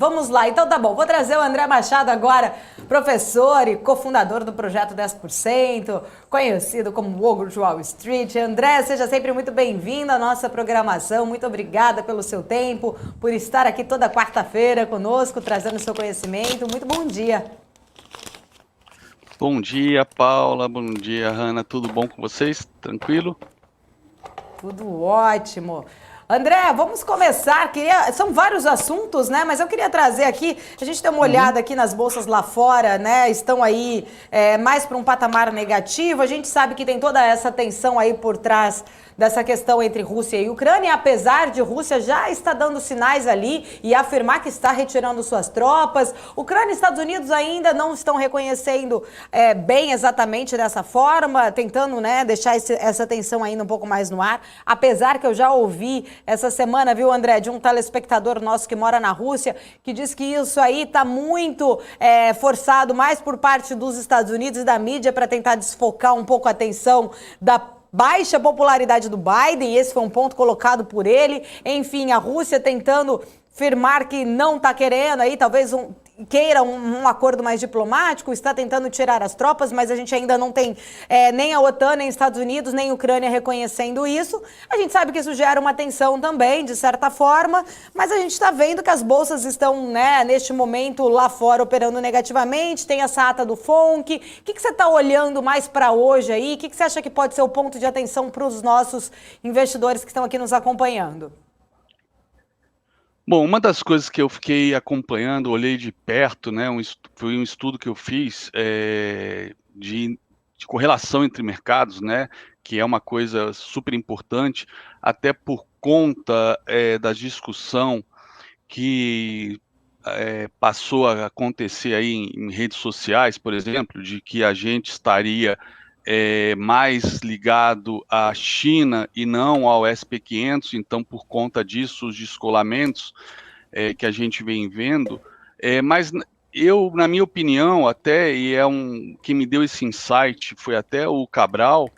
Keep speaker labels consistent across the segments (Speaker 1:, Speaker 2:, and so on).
Speaker 1: Vamos lá, então tá bom. Vou trazer o André Machado agora, professor e cofundador do Projeto 10%, conhecido como o Ogro de Wall Street. André, seja sempre muito bem-vindo à nossa programação. Muito obrigada pelo seu tempo, por estar aqui toda quarta-feira conosco, trazendo seu conhecimento. Muito bom dia.
Speaker 2: Bom dia, Paula. Bom dia, Hanna. Tudo bom com vocês? Tranquilo?
Speaker 1: Tudo ótimo. André, vamos começar. São vários assuntos, né? Mas eu queria trazer aqui, a gente deu uma
Speaker 2: Uhum.
Speaker 1: olhada aqui nas bolsas lá fora, né? Estão aí mais para um patamar negativo. A gente sabe que tem toda essa tensão aí por trás dessa questão entre Rússia e Ucrânia, apesar de Rússia já está dando sinais ali e afirmar que está retirando suas tropas. Ucrânia e Estados Unidos ainda não estão reconhecendo bem exatamente dessa forma, tentando, né, deixar essa tensão ainda um pouco mais no ar, apesar que eu já ouvi essa semana, viu, André, de um telespectador nosso que mora na Rússia, que diz que isso aí está muito forçado mais por parte dos Estados Unidos e da mídia para tentar desfocar um pouco a atenção da baixa popularidade do Biden, esse foi um ponto colocado por ele. Enfim, a Rússia tentando afirmar que não está querendo aí, talvez queira um acordo mais diplomático, está tentando tirar as tropas, mas a gente ainda não tem nem a OTAN, nem Estados Unidos, nem Ucrânia reconhecendo isso. A gente sabe que isso gera uma tensão também, de certa forma, mas a gente está vendo que as bolsas estão, né, neste momento lá fora operando negativamente, tem essa ata do FONC. O que você está olhando mais para hoje aí? O que você acha que pode ser o ponto de atenção para os nossos investidores que estão aqui nos acompanhando?
Speaker 2: Bom, uma das coisas que eu fiquei acompanhando, olhei de perto, né, foi um estudo que eu fiz de correlação entre mercados, né, que é uma coisa super importante, até por conta da discussão que passou a acontecer aí em redes sociais, por exemplo, de que a gente estaria mais ligado à China e não ao SP500, então por conta disso os descolamentos que a gente vem vendo, mas eu, na minha opinião, até, que me deu esse insight, foi até o Cabral,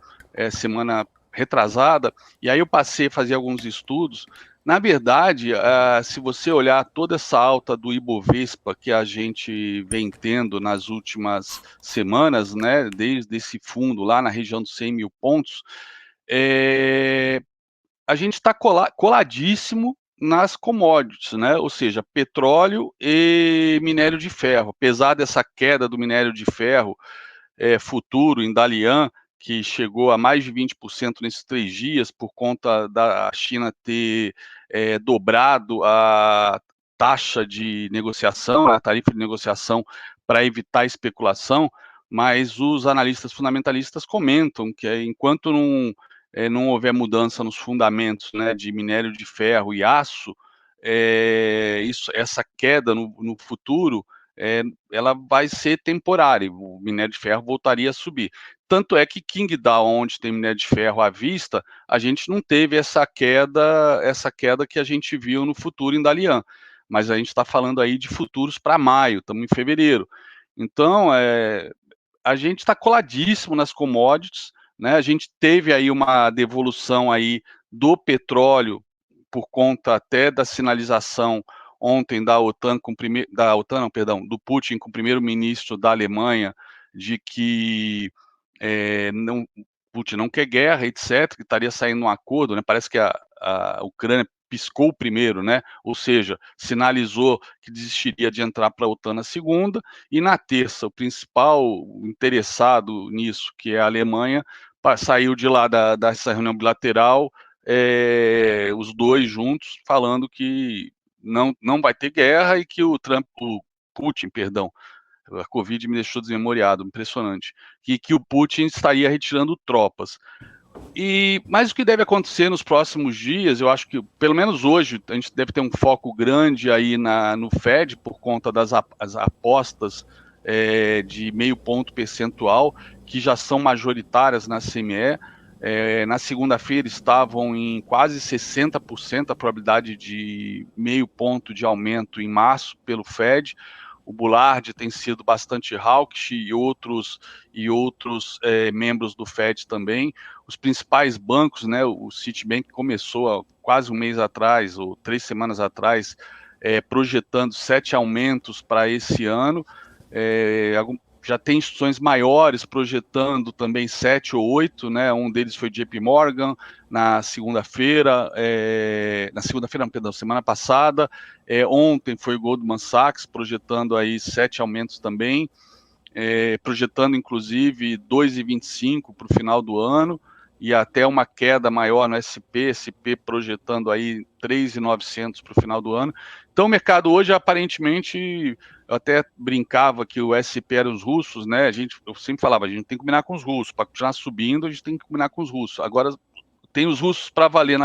Speaker 2: semana retrasada, e aí eu passei a fazer alguns estudos. Na verdade, se você olhar toda essa alta do Ibovespa que a gente vem tendo nas últimas semanas, né, desde esse fundo lá na região dos 100 mil pontos, a gente está coladíssimo nas commodities, né? Ou seja, petróleo e minério de ferro. Apesar dessa queda do minério de ferro futuro em Dalian, que chegou a mais de 20% nesses 3 dias, por conta da China ter dobrado a taxa de negociação, a tarifa de negociação, para evitar especulação, mas os analistas fundamentalistas comentam que enquanto não houver mudança nos fundamentos, né, de minério de ferro e aço, essa queda no futuro ela vai ser temporária, o minério de ferro voltaria a subir. Tanto é que Qingdao, onde tem minério de ferro à vista, a gente não teve essa queda que a gente viu no futuro em Dalian, mas a gente está falando aí de futuros para maio, estamos em fevereiro. Então, a gente está coladíssimo nas commodities, né? A gente teve aí uma devolução aí do petróleo por conta até da sinalização ontem da OTAN não, perdão, do Putin com o primeiro-ministro da Alemanha de que não, Putin não quer guerra, etc., que estaria saindo um acordo, né? Parece que a Ucrânia piscou primeiro, né? Ou seja, sinalizou que desistiria de entrar para a OTAN na segunda, e na terça, o principal interessado nisso, que é a Alemanha, saiu de lá dessa reunião bilateral, os dois juntos, falando que não vai ter guerra e que o Putin, perdão, a Covid me deixou desmemoriado, impressionante, que o Putin estaria retirando tropas. Mas o que deve acontecer nos próximos dias, eu acho que, pelo menos hoje, a gente deve ter um foco grande aí no Fed, por conta das apostas de meio ponto percentual, que já são majoritárias na CME. Na segunda-feira estavam em quase 60% a probabilidade de meio ponto de aumento em março pelo Fed. O Bullard tem sido bastante hawkish e outros membros do Fed também. Os principais bancos, né, o Citibank começou há quase um mês atrás, ou 3 semanas atrás, projetando 7 aumentos para esse ano, já tem instituições maiores projetando também 7 ou 8, né? Um deles foi JP Morgan na segunda-feira, semana passada. Ontem foi Goldman Sachs projetando aí 7 aumentos também, projetando inclusive 2,25 para o final do ano e até uma queda maior no SP projetando aí 3,900 para o final do ano. Então o mercado hoje aparentemente, eu até brincava que o SP era os russos, né? Eu sempre falava, a gente tem que combinar com os russos, para continuar subindo a gente tem que combinar com os russos. Agora tem os russos para valer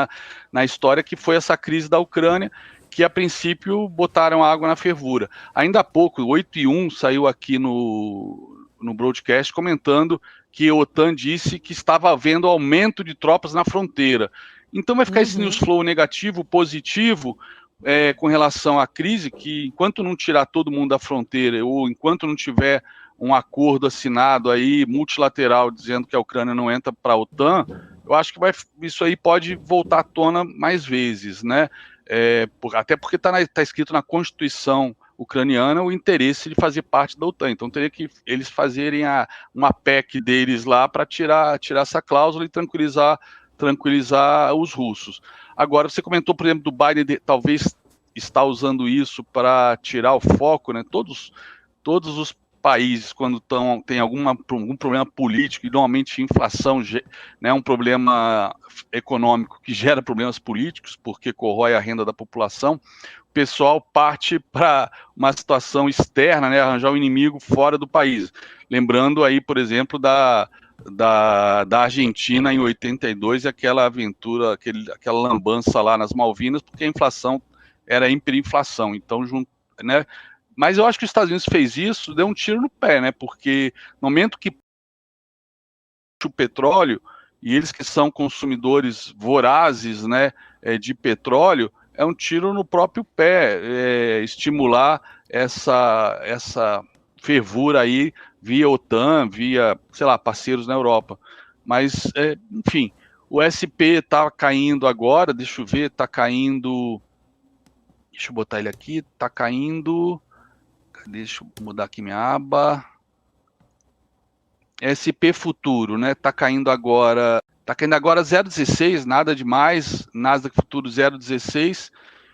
Speaker 2: na história, que foi essa crise da Ucrânia, que a princípio botaram água na fervura. Ainda há pouco, 8h01, saiu aqui no broadcast comentando que a OTAN disse que estava havendo aumento de tropas na fronteira. Então vai ficar esse news flow negativo, positivo, com relação à crise, que enquanto não tirar todo mundo da fronteira, ou enquanto não tiver um acordo assinado aí, multilateral, dizendo que a Ucrânia não entra para a OTAN, eu acho que isso aí pode voltar à tona mais vezes, né? Até porque está escrito na Constituição ucraniana o interesse de fazer parte da OTAN. Então teria que eles fazerem uma PEC deles lá para tirar essa cláusula e tranquilizar os russos. Agora, você comentou, por exemplo, do Biden, talvez está usando isso para tirar o foco, né? Todos os países, quando tem algum problema político, e normalmente inflação, né, um problema econômico que gera problemas políticos, porque corrói a renda da população, o pessoal parte para uma situação externa, né, arranjar um inimigo fora do país. Lembrando aí, por exemplo, da Argentina em 82, e aquela aventura, aquela lambança lá nas Malvinas, porque a inflação era hiperinflação. Então, né? Mas eu acho que os Estados Unidos fez isso, deu um tiro no pé, né? Porque no momento que o petróleo, e eles que são consumidores vorazes, né, de petróleo, é um tiro no próprio pé, estimular essa fervura aí via OTAN, via, sei lá, parceiros na Europa. Mas, enfim, o SP está caindo agora, deixa eu ver, está caindo... Deixa eu botar ele aqui, está caindo... Deixa eu mudar aqui minha aba. SP Futuro, né? Tá caindo agora 0,16, nada demais. Nasdaq Futuro 0,16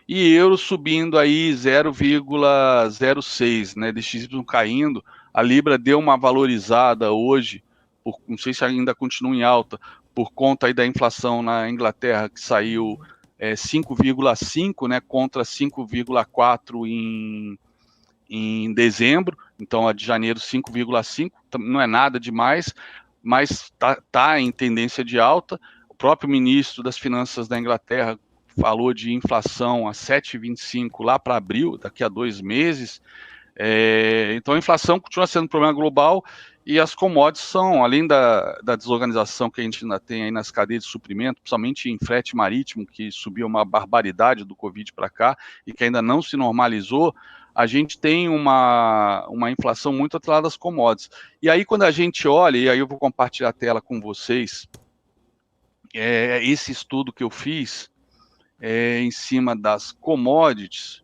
Speaker 2: e euro subindo aí 0,06, né? DXY caindo. A Libra deu uma valorizada hoje, não sei se ainda continua em alta, por conta aí da inflação na Inglaterra, que saiu 5,5, né? Contra 5,4 em dezembro, então a de janeiro 5,5, não é nada demais, mas tá em tendência de alta. O próprio ministro das Finanças da Inglaterra falou de inflação a 7,25 lá para abril, daqui a 2 meses. Então a inflação continua sendo um problema global e as commodities são, além da desorganização que a gente ainda tem aí nas cadeias de suprimento, principalmente em frete marítimo, que subiu uma barbaridade do Covid para cá e que ainda não se normalizou, a gente tem uma inflação muito atrelada às commodities. E aí quando a gente olha, e aí eu vou compartilhar a tela com vocês, esse estudo que eu fiz em cima das commodities.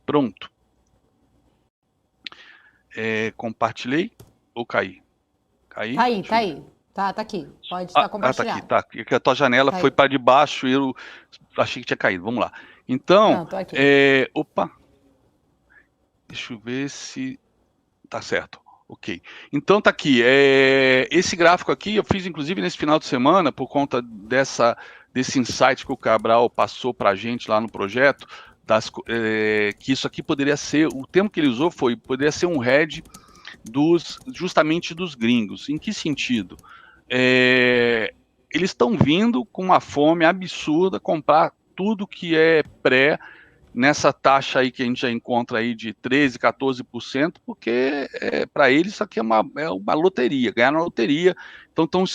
Speaker 2: Pronto. Compartilhei ou caí? Caí?
Speaker 1: Tá aí. Tá aqui. Pode estar compartilhado.
Speaker 2: Tá aqui. A tua janela foi para debaixo e eu achei que tinha caído. Vamos lá. Então,
Speaker 1: não, tô aqui.
Speaker 2: Opa. Deixa eu ver se tá certo. Ok. Então tá aqui. Esse gráfico aqui eu fiz inclusive nesse final de semana por conta desse insight que o Cabral passou para a gente lá no projeto, que isso aqui poderia ser, o termo que ele usou poderia ser um hedge justamente dos gringos. Em que sentido? Eles estão vindo com uma fome absurda comprar tudo que é nessa taxa aí que a gente já encontra aí de 13%, 14%, porque para eles isso aqui é uma loteria, ganhar na loteria, então estão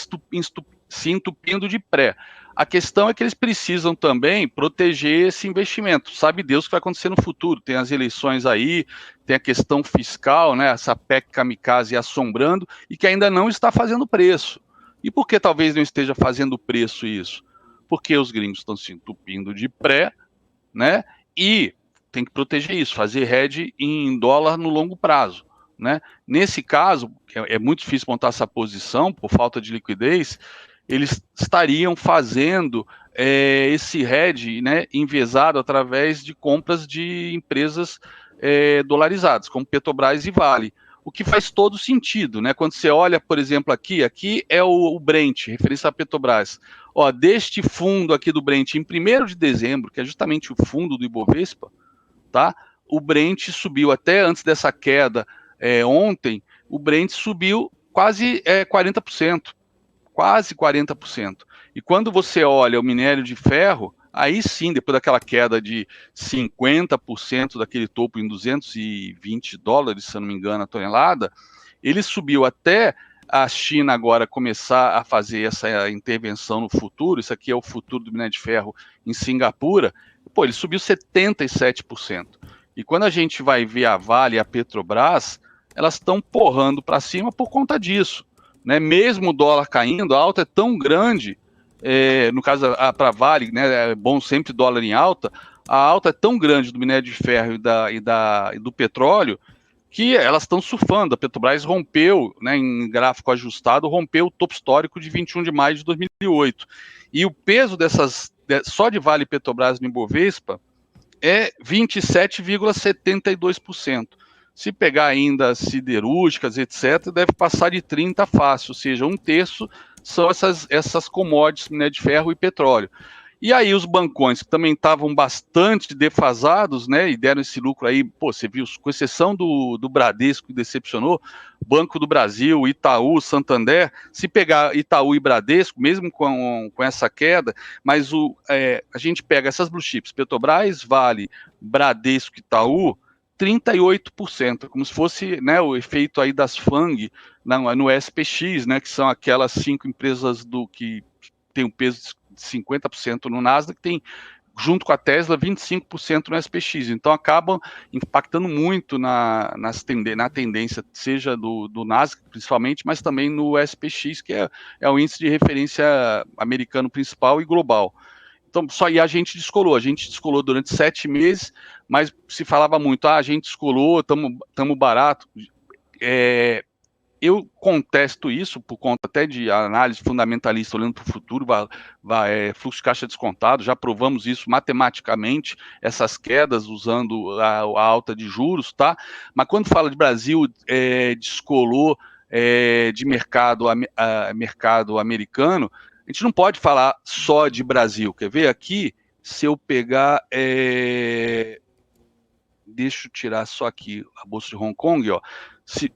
Speaker 2: se entupindo de pré. A questão é que eles precisam também proteger esse investimento. Sabe Deus o que vai acontecer no futuro. Tem as eleições aí, tem a questão fiscal, né? Essa PEC kamikaze assombrando e que ainda não está fazendo preço. E por que talvez não esteja fazendo preço isso? porque os gringos estão se entupindo de pré, né? E tem que proteger isso, fazer hedge em dólar no longo prazo, né? Nesse caso, é muito difícil montar essa posição por falta de liquidez, eles estariam fazendo esse hedge, né, enviesado através de compras de empresas dolarizadas, como Petrobras e Vale. O que faz todo sentido, né? Quando você olha, por exemplo, aqui é o Brent, referência à Petrobras. Ó, deste fundo aqui do Brent, em 1º de dezembro, que é justamente o fundo do Ibovespa, tá? O Brent subiu até antes dessa queda ontem, o Brent subiu quase 40%, quase 40%. E quando você olha o minério de ferro, aí sim, depois daquela queda de 50% daquele topo em $220, se eu não me engano, a tonelada, ele subiu até a China agora começar a fazer essa intervenção no futuro. Isso aqui é o futuro do minério de ferro em Singapura. Pô, ele subiu 77%. E quando a gente vai ver a Vale e a Petrobras, elas estão porrando para cima por conta disso, né? Mesmo o dólar caindo, a alta é tão grande, no caso para Vale, né, é bom sempre dólar em alta, a alta é tão grande do minério de ferro e do petróleo, que elas estão surfando. A Petrobras rompeu, né, em gráfico ajustado, rompeu o topo histórico de 21 de maio de 2008. E o peso só de Vale e Petrobras no Ibovespa é 27,72%. Se pegar ainda siderúrgicas, etc., deve passar de 30% fácil, ou seja, 1/3 são essas commodities, né, de ferro e petróleo. E aí os bancões que também estavam bastante defasados, né, e deram esse lucro aí, pô, você viu, com exceção do Bradesco, que decepcionou, Banco do Brasil, Itaú, Santander, se pegar Itaú e Bradesco, mesmo com essa queda, mas a gente pega essas blue chips, Petrobras, Vale, Bradesco, Itaú, 38%, como se fosse, né, o efeito aí das FANG no SPX, né, que são aquelas 5 empresas que tem um peso de 50% no Nasdaq, tem, junto com a Tesla, 25% no SPX. Então, acabam impactando muito na tendência, seja do Nasdaq, principalmente, mas também no SPX, que é o índice de referência americano principal e global. Então, e a gente descolou durante 7 meses, mas se falava muito, a gente descolou, estamos barato. Eu contesto isso por conta até de análise fundamentalista, olhando para o futuro, fluxo de caixa descontado, já provamos isso matematicamente, essas quedas usando a alta de juros, tá? Mas quando fala de Brasil, descolou de mercado americano, a gente não pode falar só de Brasil. Quer ver aqui? Se eu pegar... deixa eu tirar só aqui a Bolsa de Hong Kong, ó.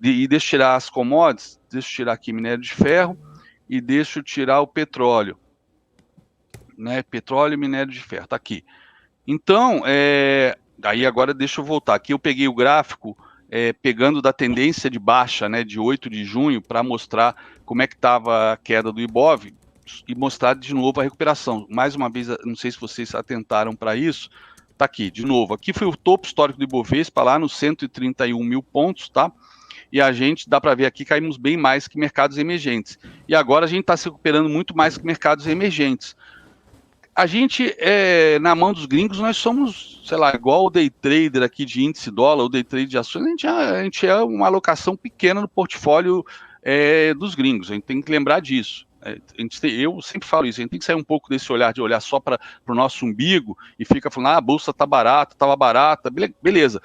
Speaker 2: E deixa eu tirar as commodities, deixa eu tirar aqui minério de ferro e deixa eu tirar o petróleo. Né? Petróleo e minério de ferro, tá aqui. Então, aí agora deixa eu voltar. Aqui eu peguei o gráfico pegando da tendência de baixa, né, de 8 de junho, para mostrar como é que estava a queda do Ibov e mostrar de novo a recuperação. Mais uma vez, não sei se vocês atentaram para isso, tá aqui, de novo. Aqui foi o topo histórico do Ibovespa, lá nos 131 mil pontos, tá? E a gente, dá para ver aqui, caímos bem mais que mercados emergentes. E agora a gente está se recuperando muito mais que mercados emergentes. A gente, na mão dos gringos, nós somos, sei lá, igual o day trader aqui de índice dólar, o day trader de ações, a gente é uma alocação pequena no portfólio dos gringos, a gente tem que lembrar disso. Eu sempre falo isso, a gente tem que sair um pouco desse olhar de olhar só para o nosso umbigo e fica falando, a bolsa está barata, estava barata, beleza.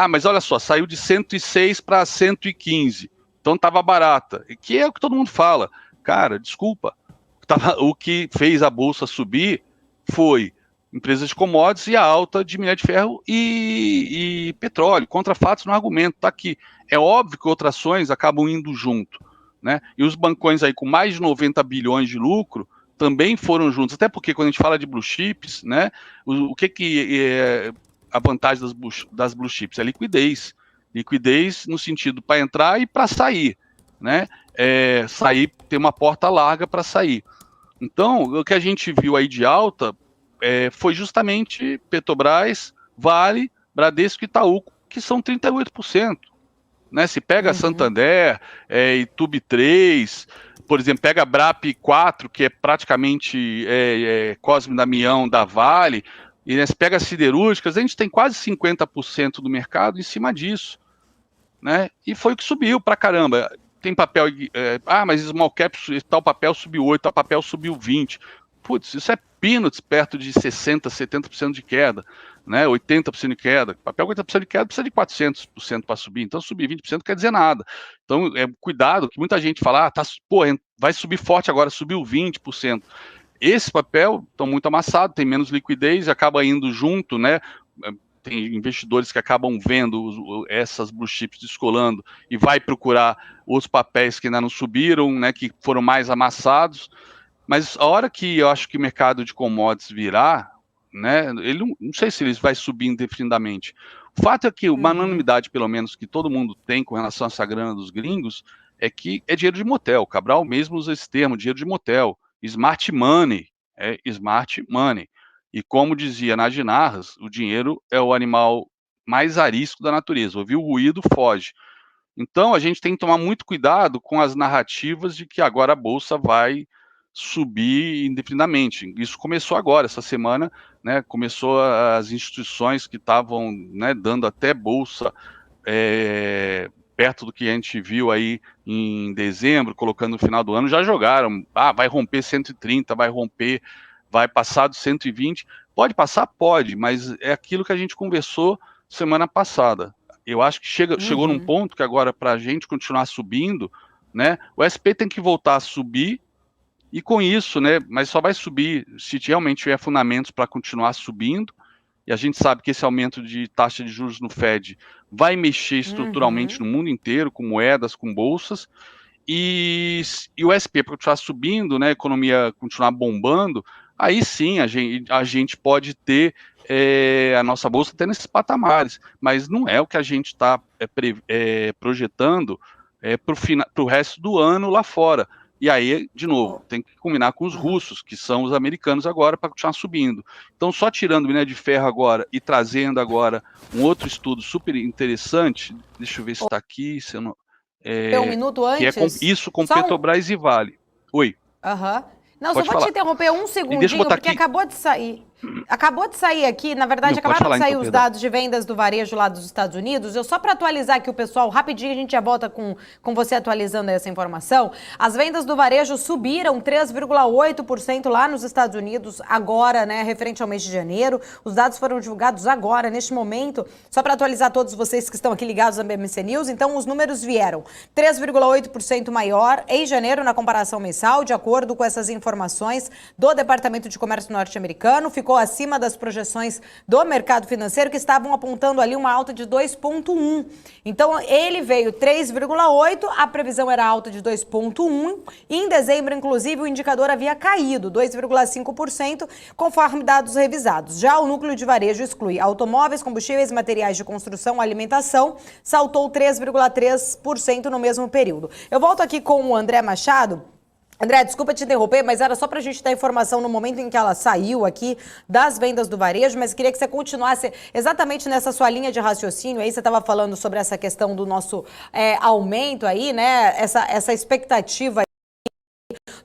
Speaker 2: Mas olha só, saiu de 106 para 115, então estava barata, que é o que todo mundo fala. Cara, desculpa, o que fez a bolsa subir foi empresas de commodities e a alta de minério de ferro e petróleo. Contra fatos no argumento, está aqui. É óbvio que outras ações acabam indo junto, né? E os bancões aí com mais de 90 bilhões de lucro também foram juntos, até porque quando a gente fala de blue chips, né, o que é a vantagem das blue chips? É liquidez. Liquidez no sentido para entrar e para sair, né? Sair, ter uma porta larga para sair. Então, o que a gente viu aí de alta foi justamente Petrobras, Vale, Bradesco e Itaú, que são 38%. Né? Se pega Santander, Itub 3, por exemplo, pega a BRAP 4, que é praticamente Cosme Damião da Vale, e né, pega as siderúrgicas, a gente tem quase 50% do mercado em cima disso, né? E foi o que subiu pra caramba. Tem papel, mas small cap, tal papel subiu 8, tal papel subiu 20. Putz, isso é peanuts perto de 60%, 70% de queda, né? 80% de queda. Papel com 80% de queda precisa de 400% para subir, então subir 20% não quer dizer nada. Então, cuidado, que muita gente fala, vai subir forte agora, subiu 20%. Esse papel estão muito amassado, tem menos liquidez, acaba indo junto, né? Tem investidores que acabam vendo essas blue chips descolando e vai procurar os papéis que ainda não subiram, né? Que foram mais amassados. Mas a hora que eu acho que o mercado de commodities virar, né? Ele não sei se ele vai subir indefinidamente. O fato é que uma unanimidade, pelo menos, que todo mundo tem com relação a essa grana dos gringos, é que é dinheiro de motel. Cabral mesmo usa esse termo, dinheiro de motel. Smart money, smart money. E como dizia Nagy Narras, o dinheiro é o animal mais arisco da natureza. Ouviu o ruído, foge. Então a gente tem que tomar muito cuidado com as narrativas de que agora a bolsa vai subir indefinidamente. Isso começou agora, essa semana, né? Começou as instituições que estavam, né, dando até bolsa perto do que a gente viu aí em dezembro, colocando no final do ano, já jogaram. Vai romper 130, vai passar dos 120. Pode passar? Pode, mas é aquilo que a gente conversou semana passada. Eu acho que chegou num ponto que agora, para a gente continuar subindo, né, o SP tem que voltar a subir, e com isso, né, mas só vai subir se realmente tiver fundamentos para continuar subindo, e a gente sabe que esse aumento de taxa de juros no Fed vai mexer estruturalmente no mundo inteiro, com moedas, com bolsas, e o SP para continuar subindo, né, a economia continuar bombando, aí sim a gente pode ter a nossa bolsa até nesses patamares, mas não é o que a gente está projetando para o resto do ano lá fora. E aí, de novo, tem que combinar com os russos, que são os americanos agora, para continuar subindo. Então, só tirando o minério de ferro agora e trazendo agora um outro estudo super interessante, deixa eu ver se está aqui, se eu não...
Speaker 1: Um minuto antes?
Speaker 2: Que é isso com Petrobras e Vale. Oi.
Speaker 1: Não, só vou te interromper um segundinho, porque acabou de sair. Acabou de sair aqui, na verdade, acabaram de sair os dados de vendas do varejo lá dos Estados Unidos. Eu só para atualizar aqui o pessoal, rapidinho a gente já volta com você atualizando essa informação. As vendas do varejo subiram 3,8% lá nos Estados Unidos agora, né, referente ao mês de janeiro. Os dados foram divulgados agora, neste momento, só para atualizar todos vocês que estão aqui ligados à BMC News. Então, os números vieram 3,8% maior em janeiro na comparação mensal, de acordo com essas informações do Departamento de Comércio norte-americano. Ficou acima das projeções do mercado financeiro, que estavam apontando ali uma alta de 2,1. Então, ele veio 3,8, a previsão era alta de 2,1, e em dezembro, inclusive, o indicador havia caído 2,5%, conforme dados revisados. Já o núcleo de varejo exclui automóveis, combustíveis, materiais de construção, alimentação, saltou 3,3% no mesmo período. Eu volto aqui com o André Machado. André, desculpa te interromper, mas era só para a gente dar informação no momento em que ela saiu aqui das vendas do varejo, mas queria que você continuasse exatamente nessa sua linha de raciocínio. Aí você estava falando sobre essa questão do nosso aumento aí, né? Essa expectativa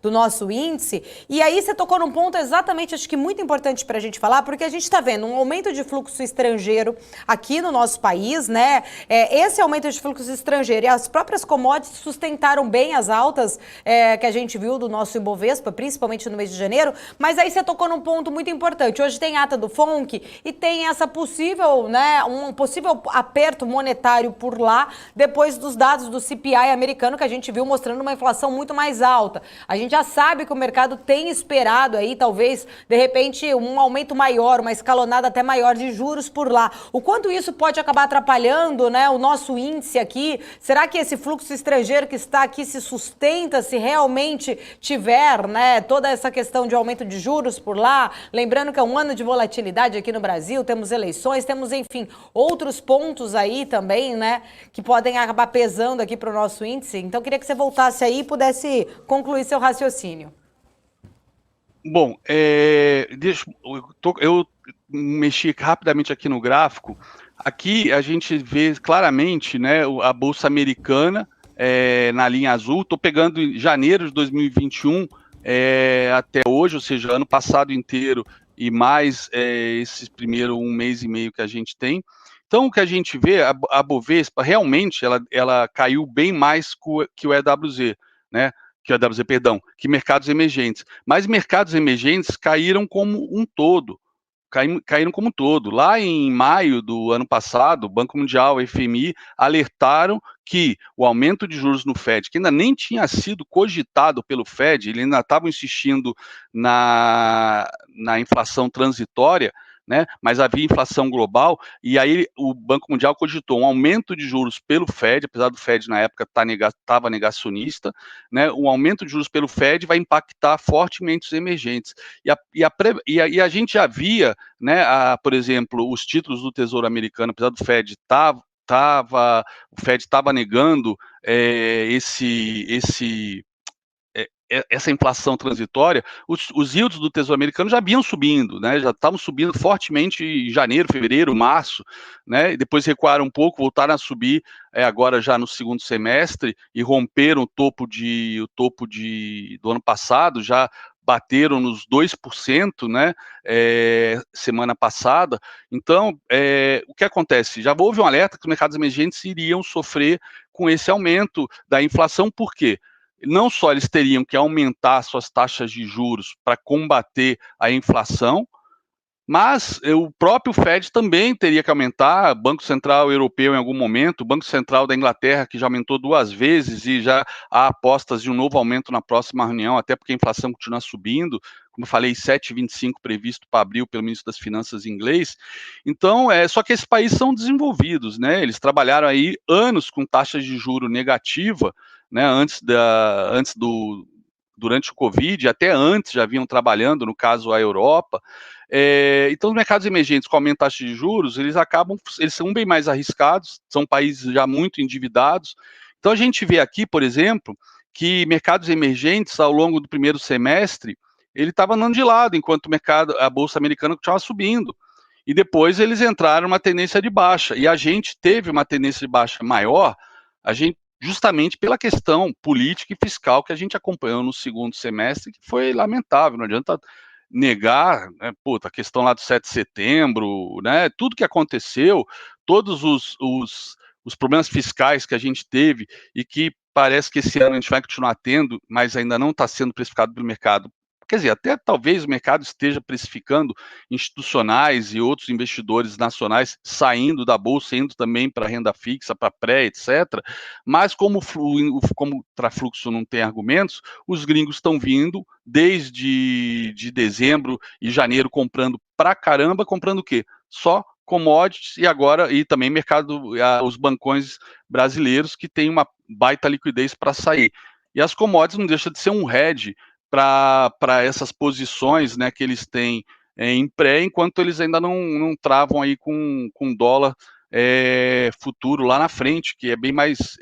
Speaker 1: do nosso índice. E aí você tocou num ponto exatamente, acho que muito importante para a gente falar, porque a gente está vendo um aumento de fluxo estrangeiro aqui no nosso país, né? Esse aumento de fluxo estrangeiro e as próprias commodities sustentaram bem as altas que a gente viu do nosso Ibovespa, principalmente no mês de janeiro, mas aí você tocou num ponto muito importante. Hoje tem ata do FONC e tem essa possível, né, um possível aperto monetário por lá, depois dos dados do CPI americano que a gente viu mostrando uma inflação muito mais alta. A gente já sabe que o mercado tem esperado aí, talvez, de repente, um aumento maior, uma escalonada até maior de juros por lá. O quanto isso pode acabar atrapalhando, né, o nosso índice aqui? Será que esse fluxo estrangeiro que está aqui se sustenta se realmente tiver, né, toda essa questão de aumento de juros por lá? Lembrando que é um ano de volatilidade aqui no Brasil, temos eleições, temos, enfim, outros pontos aí também, né, que podem acabar pesando aqui para o nosso índice. Então, queria que você voltasse aí e pudesse concluir seu raciocínio.
Speaker 2: Bom, eu mexi rapidamente aqui no gráfico. Aqui a gente vê claramente, né, a Bolsa Americana, na linha azul, estou pegando em janeiro de 2021 até hoje, ou seja, ano passado inteiro e mais esse primeiro um mês e meio que a gente tem. Então, o que a gente vê, a Bovespa realmente ela caiu bem mais que o EWZ, né? Que o EWZ, perdão, que mercados emergentes. Mas mercados emergentes caíram como um todo. Caíram como um todo. Lá em maio do ano passado, o Banco Mundial e o FMI alertaram que o aumento de juros no Fed, que ainda nem tinha sido cogitado pelo Fed, eles ainda estavam insistindo na inflação transitória, né? Mas havia inflação global, e aí o Banco Mundial cogitou um aumento de juros pelo Fed, apesar do Fed na época estava negacionista, né? Um aumento de juros pelo Fed vai impactar fortemente os emergentes. E a gente já via, né, por exemplo, os títulos do Tesouro Americano, apesar do Fed o Fed estava negando essa inflação transitória, os yields do Tesouro Americano já vinham subindo, né? Já estavam subindo fortemente em janeiro, fevereiro, março, né? E depois recuaram um pouco, voltaram a subir agora já no segundo semestre e romperam o topo do ano passado, já bateram nos 2%, né? Semana passada. Então, o que acontece? Já houve um alerta que os mercados emergentes iriam sofrer com esse aumento da inflação, por quê? Não só eles teriam que aumentar suas taxas de juros para combater a inflação, mas o próprio Fed também teria que aumentar, Banco Central Europeu em algum momento, o Banco Central da Inglaterra, que já aumentou 2 vezes e já há apostas de um novo aumento na próxima reunião, até porque a inflação continua subindo, como eu falei, 7,25 previsto para abril pelo ministro das Finanças inglês. Então, só que esses países são desenvolvidos, né? Eles trabalharam aí anos com taxas de juro negativa, né? Durante o Covid, até antes já vinham trabalhando, no caso a Europa. Então, os mercados emergentes com aumento da taxa de juros, eles são bem mais arriscados, são países já muito endividados. Então, a gente vê aqui, por exemplo, que mercados emergentes, ao longo do primeiro semestre, ele estava andando de lado, enquanto a Bolsa Americana continuava subindo. E depois eles entraram numa tendência de baixa. E a gente teve uma tendência de baixa maior, justamente pela questão política e fiscal que a gente acompanhou no segundo semestre, que foi lamentável. Não adianta negar, né, a questão lá do 7 de setembro, né, tudo que aconteceu, todos os problemas fiscais que a gente teve e que parece que esse ano a gente vai continuar tendo, mas ainda não está sendo precificado pelo mercado. Quer dizer, até talvez o mercado esteja precificando institucionais e outros investidores nacionais saindo da bolsa, indo também para renda fixa, para pré, etc. Mas como para fluxo não tem argumentos, os gringos estão vindo desde de dezembro e janeiro comprando pra caramba, comprando o quê? Só commodities e também os bancões brasileiros que têm uma baita liquidez para sair. E as commodities não deixa de ser um hedge para essas posições, né, que eles têm em pré, enquanto eles ainda não travam aí com dólar futuro lá na frente, que é bem mais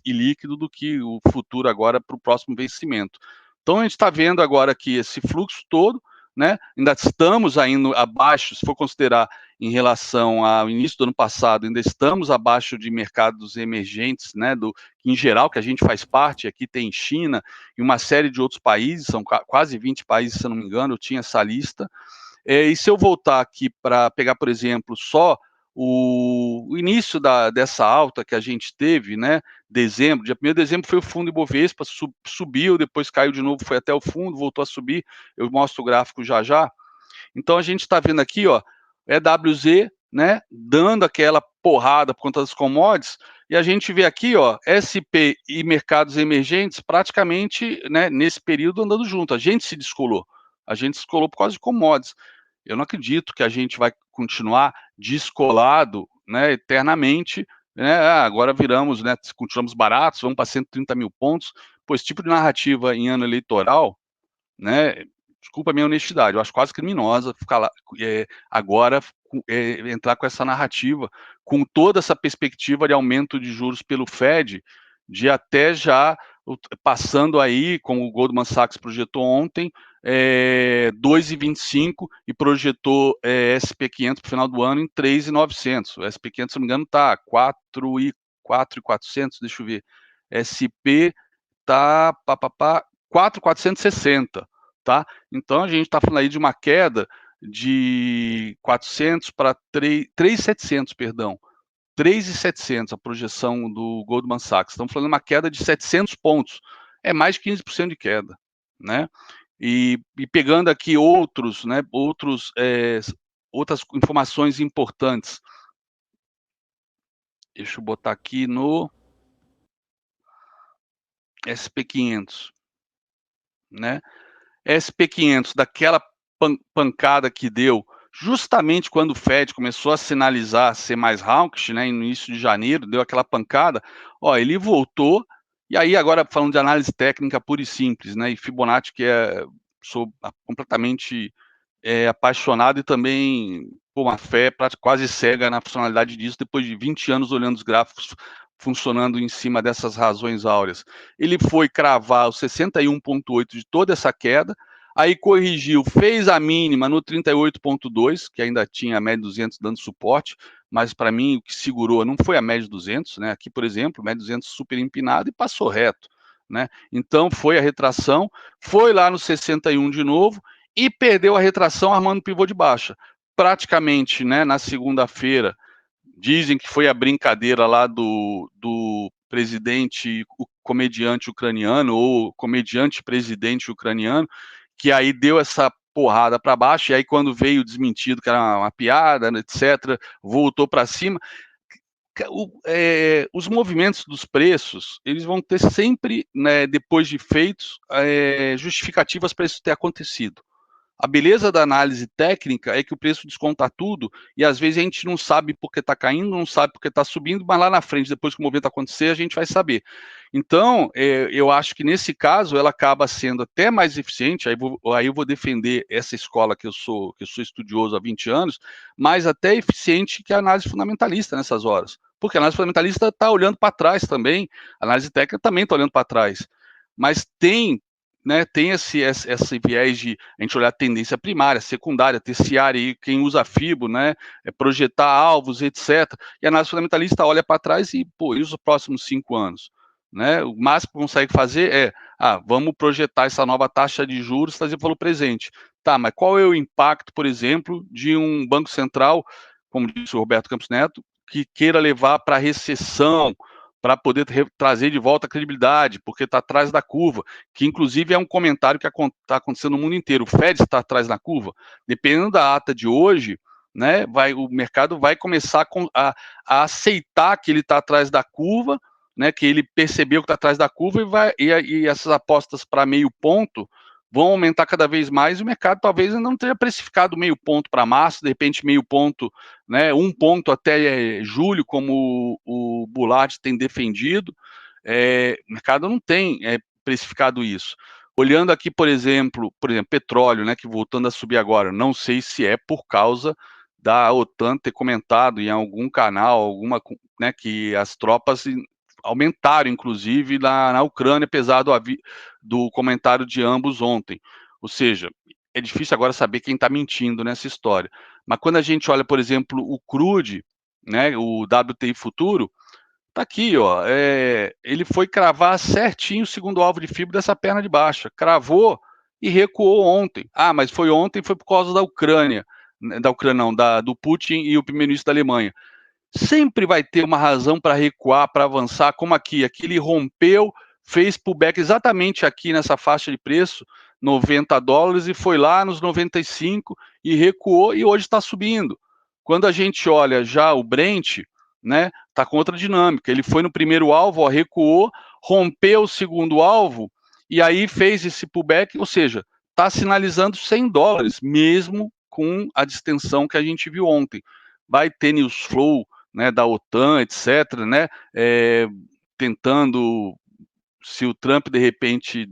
Speaker 2: ilíquido do que o futuro agora para o próximo vencimento. Então a gente está vendo agora que esse fluxo todo, né, ainda estamos ainda abaixo, se for considerar em relação ao início do ano passado, ainda estamos abaixo de mercados emergentes, né, em geral, que a gente faz parte, aqui tem China e uma série de outros países, são quase 20 países, se eu não me engano, eu tinha essa lista. E se eu voltar aqui para pegar, por exemplo, só o início dessa alta que a gente teve, né, dezembro, dia 1º de dezembro foi o fundo Ibovespa, subiu, depois caiu de novo, foi até o fundo, voltou a subir, eu mostro o gráfico já já. Então a gente está vendo aqui, ó, EWZ, né, dando aquela porrada por conta das commodities, e a gente vê aqui, ó, SP e mercados emergentes praticamente, né, nesse período andando junto. A gente se descolou por causa de commodities. Eu não acredito que a gente vai continuar descolado, né, eternamente, né, agora viramos, né, continuamos baratos, vamos para 130 mil pontos. Pô, esse tipo de narrativa em ano eleitoral, né, desculpa a minha honestidade, eu acho quase criminosa ficar lá, agora entrar com essa narrativa, com toda essa perspectiva de aumento de juros pelo Fed, de até já passando aí, como o Goldman Sachs projetou ontem, 2,25 e projetou SP500 para o final do ano em 3,900. O SP500, se não me engano, está 4,400, deixa eu ver. SP tá 4.460, tá? Então a gente está falando aí de uma queda de 400 para 3.700, perdão. 3.700 a projeção do Goldman Sachs. Estamos falando de uma queda de 700 pontos. É mais de 15% de queda, né? E pegando aqui outras informações importantes. Deixa eu botar aqui no SP500, né? SP500, daquela pancada que deu, justamente quando o Fed começou a sinalizar ser mais hawkish, né, no início de janeiro, deu aquela pancada, ó, ele voltou, e aí agora falando de análise técnica pura e simples, né, e Fibonacci, sou completamente apaixonado e também com uma fé quase cega na funcionalidade disso, depois de 20 anos olhando os gráficos funcionando em cima dessas razões áureas. Ele foi cravar o 61,8 de toda essa queda, aí corrigiu, fez a mínima no 38,2, que ainda tinha a média 200 dando suporte, mas para mim o que segurou não foi a média 200, né? Aqui, por exemplo, média 200 super empinado e passou reto, né? Então foi a retração, foi lá no 61 de novo e perdeu a retração armando pivô de baixa. Praticamente, né, na segunda-feira, dizem que foi a brincadeira lá do presidente, o comediante ucraniano, ou comediante presidente ucraniano, que aí deu essa porrada para baixo, e aí quando veio desmentido que era uma piada, etc., voltou para cima. Os movimentos dos preços, eles vão ter sempre, né, depois de feitos, justificativas para isso ter acontecido. A beleza da análise técnica é que o preço desconta tudo e às vezes a gente não sabe porque está caindo, não sabe porque está subindo, mas lá na frente, depois que o movimento acontecer, a gente vai saber. Então, eu acho que nesse caso ela acaba sendo até mais eficiente, aí eu vou defender essa escola que eu sou estudioso há 20 anos, mais até eficiente que a análise fundamentalista nessas horas. Porque a análise fundamentalista está olhando para trás também, a análise técnica também está olhando para trás. Mas tem, né, tem esse viés de a gente olhar a tendência primária, secundária, terciária, e quem usa FIBO, né, projetar alvos, etc. E a análise fundamentalista olha para trás e, pô, e os próximos 5 anos? Né? O máximo que consegue fazer é, vamos projetar essa nova taxa de juros, trazer para o presente. Tá, mas qual é o impacto, por exemplo, de um Banco Central, como disse o Roberto Campos Neto, que queira levar para a recessão, para poder trazer de volta a credibilidade, porque está atrás da curva, que inclusive é um comentário que está acontecendo no mundo inteiro. O Fed está atrás da curva. Dependendo da ata de hoje, né, o mercado vai começar a aceitar que ele está atrás da curva, né, que ele percebeu que está atrás da curva e essas apostas para meio ponto vão aumentar cada vez mais e o mercado talvez ainda não tenha precificado meio ponto para março, de repente meio ponto, né, 1 ponto até julho, como o Bullard tem defendido. O mercado não tem precificado isso. Olhando aqui, por exemplo, petróleo, né, que voltando a subir agora, não sei se é por causa da OTAN ter comentado em algum canal, né, que as tropas aumentaram, inclusive, na Ucrânia, apesar do comentário de ambos ontem. Ou seja, é difícil agora saber quem está mentindo nessa história. Mas quando a gente olha, por exemplo, o crude, né, o WTI futuro, tá aqui, ó, ele foi cravar certinho o segundo alvo de fibra dessa perna de baixa. Cravou e recuou ontem. Mas foi ontem, foi por causa da Ucrânia, não, do Putin e o primeiro-ministro da Alemanha. Sempre vai ter uma razão para recuar, para avançar, como aqui. Aqui ele rompeu, fez pullback exatamente aqui nessa faixa de preço, $90, e foi lá nos 95 e recuou e hoje está subindo. Quando a gente olha já o Brent, né, está com outra dinâmica. Ele foi no primeiro alvo, ó, recuou, rompeu o segundo alvo e aí fez esse pullback, ou seja, está sinalizando $100, mesmo com a distensão que a gente viu ontem. Vai ter news flow, né, da OTAN, etc., né, tentando, se o Trump de repente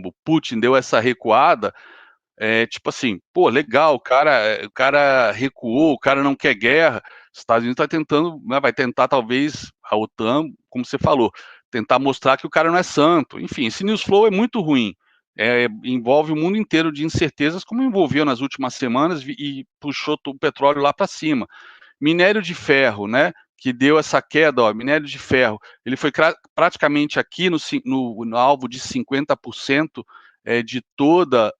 Speaker 2: o Putin deu essa recuada, tipo assim, pô, legal, o cara recuou, o cara não quer guerra, os Estados Unidos está tentando, né, vai tentar talvez a OTAN, como você falou, tentar mostrar que o cara não é santo. Enfim, esse news flow é muito ruim. Envolve o mundo inteiro de incertezas, como envolveu nas últimas semanas e puxou o petróleo lá para cima. Minério de ferro, né? que deu essa queda, ó, minério de ferro, ele foi praticamente aqui no alvo de 50% de toda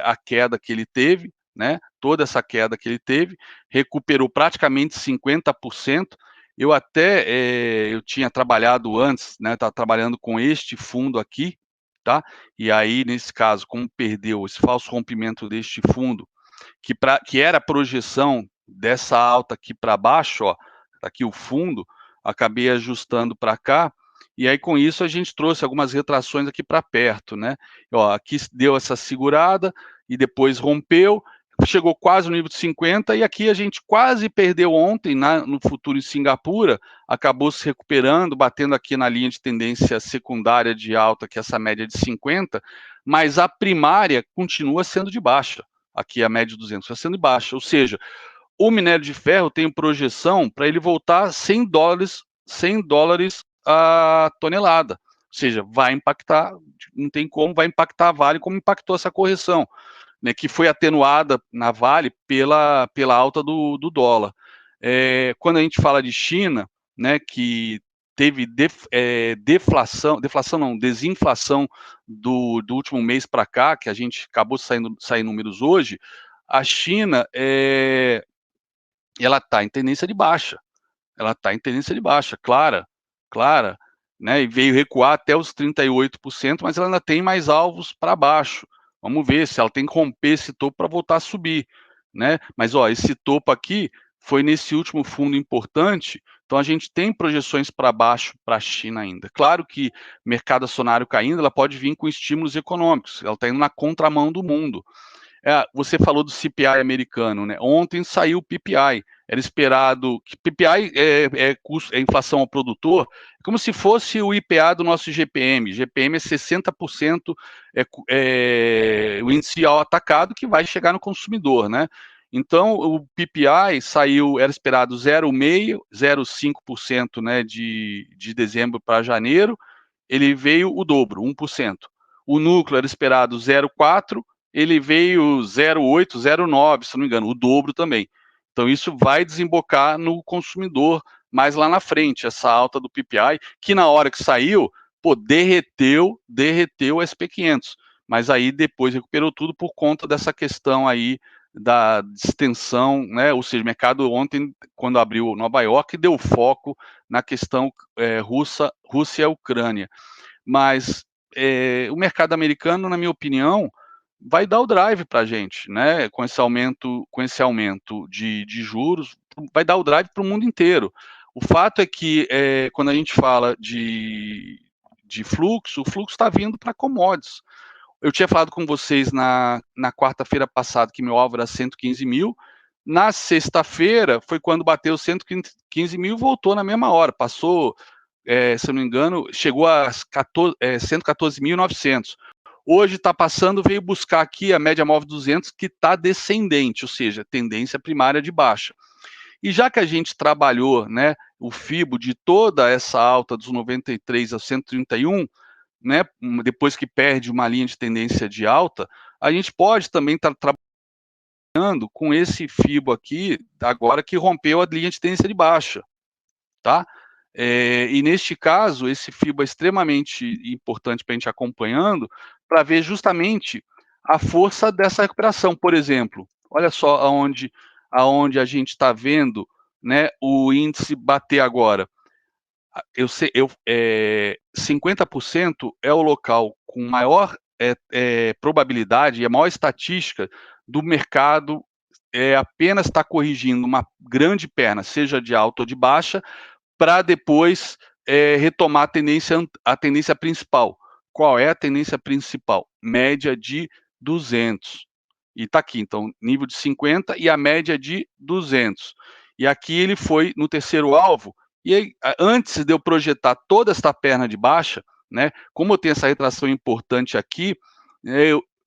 Speaker 2: a queda que ele teve, né? Toda essa queda que ele teve, recuperou praticamente 50%. Eu até eu tinha trabalhado antes, né? Estava trabalhando com este fundo aqui, tá? E aí, nesse caso, como perdeu esse falso rompimento deste fundo, que era a projeção dessa alta aqui para baixo, ó, tá aqui o fundo, acabei ajustando para cá, e aí com isso a gente trouxe algumas retrações aqui para perto, né? Ó, aqui deu essa segurada e depois rompeu, chegou quase no nível de 50, e aqui a gente quase perdeu ontem no futuro em Singapura, acabou se recuperando, batendo aqui na linha de tendência secundária de alta, que é essa média de 50, mas a primária continua sendo de baixa. Aqui a média de 200 está sendo baixa, ou seja, o minério de ferro tem projeção para ele voltar a 100 dólares a tonelada, ou seja, vai impactar, não tem como, vai impactar a Vale como impactou essa correção, né, que foi atenuada na Vale pela alta do dólar. Quando a gente fala de China, né, que teve desinflação do último mês para cá, que a gente acabou saindo números hoje, a China ela está em tendência de baixa, clara, né, e veio recuar até os 38%, mas ela ainda tem mais alvos para baixo. Vamos ver se ela tem que romper esse topo para voltar a subir, né? Mas ó, esse topo aqui foi nesse último fundo importante, então a gente tem projeções para baixo para a China ainda. Claro que mercado acionário caindo, ela pode vir com estímulos econômicos, ela está indo na contramão do mundo. Você falou do CPI americano, né? Ontem saiu o PPI. Era esperado que PPI é inflação ao produtor, como se fosse o IPA do nosso GPM. GPM é 60% o índice ao atacado que vai chegar no consumidor, né? Então, o PPI saiu, era esperado 0,5%, 0,5%, né, de dezembro para janeiro, ele veio o dobro, 1%. O núcleo era esperado 0,4%, ele veio 0,8, 0,9, se não me engano, o dobro também. Então, isso vai desembocar no consumidor mais lá na frente, essa alta do PPI, que na hora que saiu, pô, derreteu o SP500, mas aí depois recuperou tudo por conta dessa questão aí da distensão, né? Ou seja, o mercado ontem, quando abriu Nova York, deu foco na questão Rússia-Ucrânia. Mas o mercado americano, na minha opinião, vai dar o drive para a gente, né? Com esse aumento de juros, vai dar o drive para o mundo inteiro. O fato é que quando a gente fala de fluxo, o fluxo está vindo para commodities. Eu tinha falado com vocês na quarta-feira passada que meu alvo era 115 mil. Na sexta-feira foi quando bateu 115 mil e voltou na mesma hora. Passou, se eu não me engano, chegou a 114.900. Hoje está passando, veio buscar aqui a média móvel 200, que está descendente, ou seja, tendência primária de baixa. E já que a gente trabalhou, né, o FIBO de toda essa alta dos 93 a 131, né, depois que perde uma linha de tendência de alta, a gente pode também estar trabalhando com esse FIBO aqui, agora que rompeu a linha de tendência de baixa, tá? E neste caso, esse FIBO é extremamente importante para a gente acompanhando, para ver justamente a força dessa recuperação. Por exemplo, olha só aonde a gente está vendo, né, o índice bater agora. 50% é o local com maior probabilidade e a maior estatística do mercado apenas estar corrigindo uma grande perna, seja de alta ou de baixa, para depois retomar a tendência principal. Qual é a tendência principal? Média de 200. E está aqui, então, nível de 50 e a média de 200. E aqui ele foi no terceiro alvo, e aí, antes de eu projetar toda esta perna de baixa, né, como eu tenho essa retração importante aqui,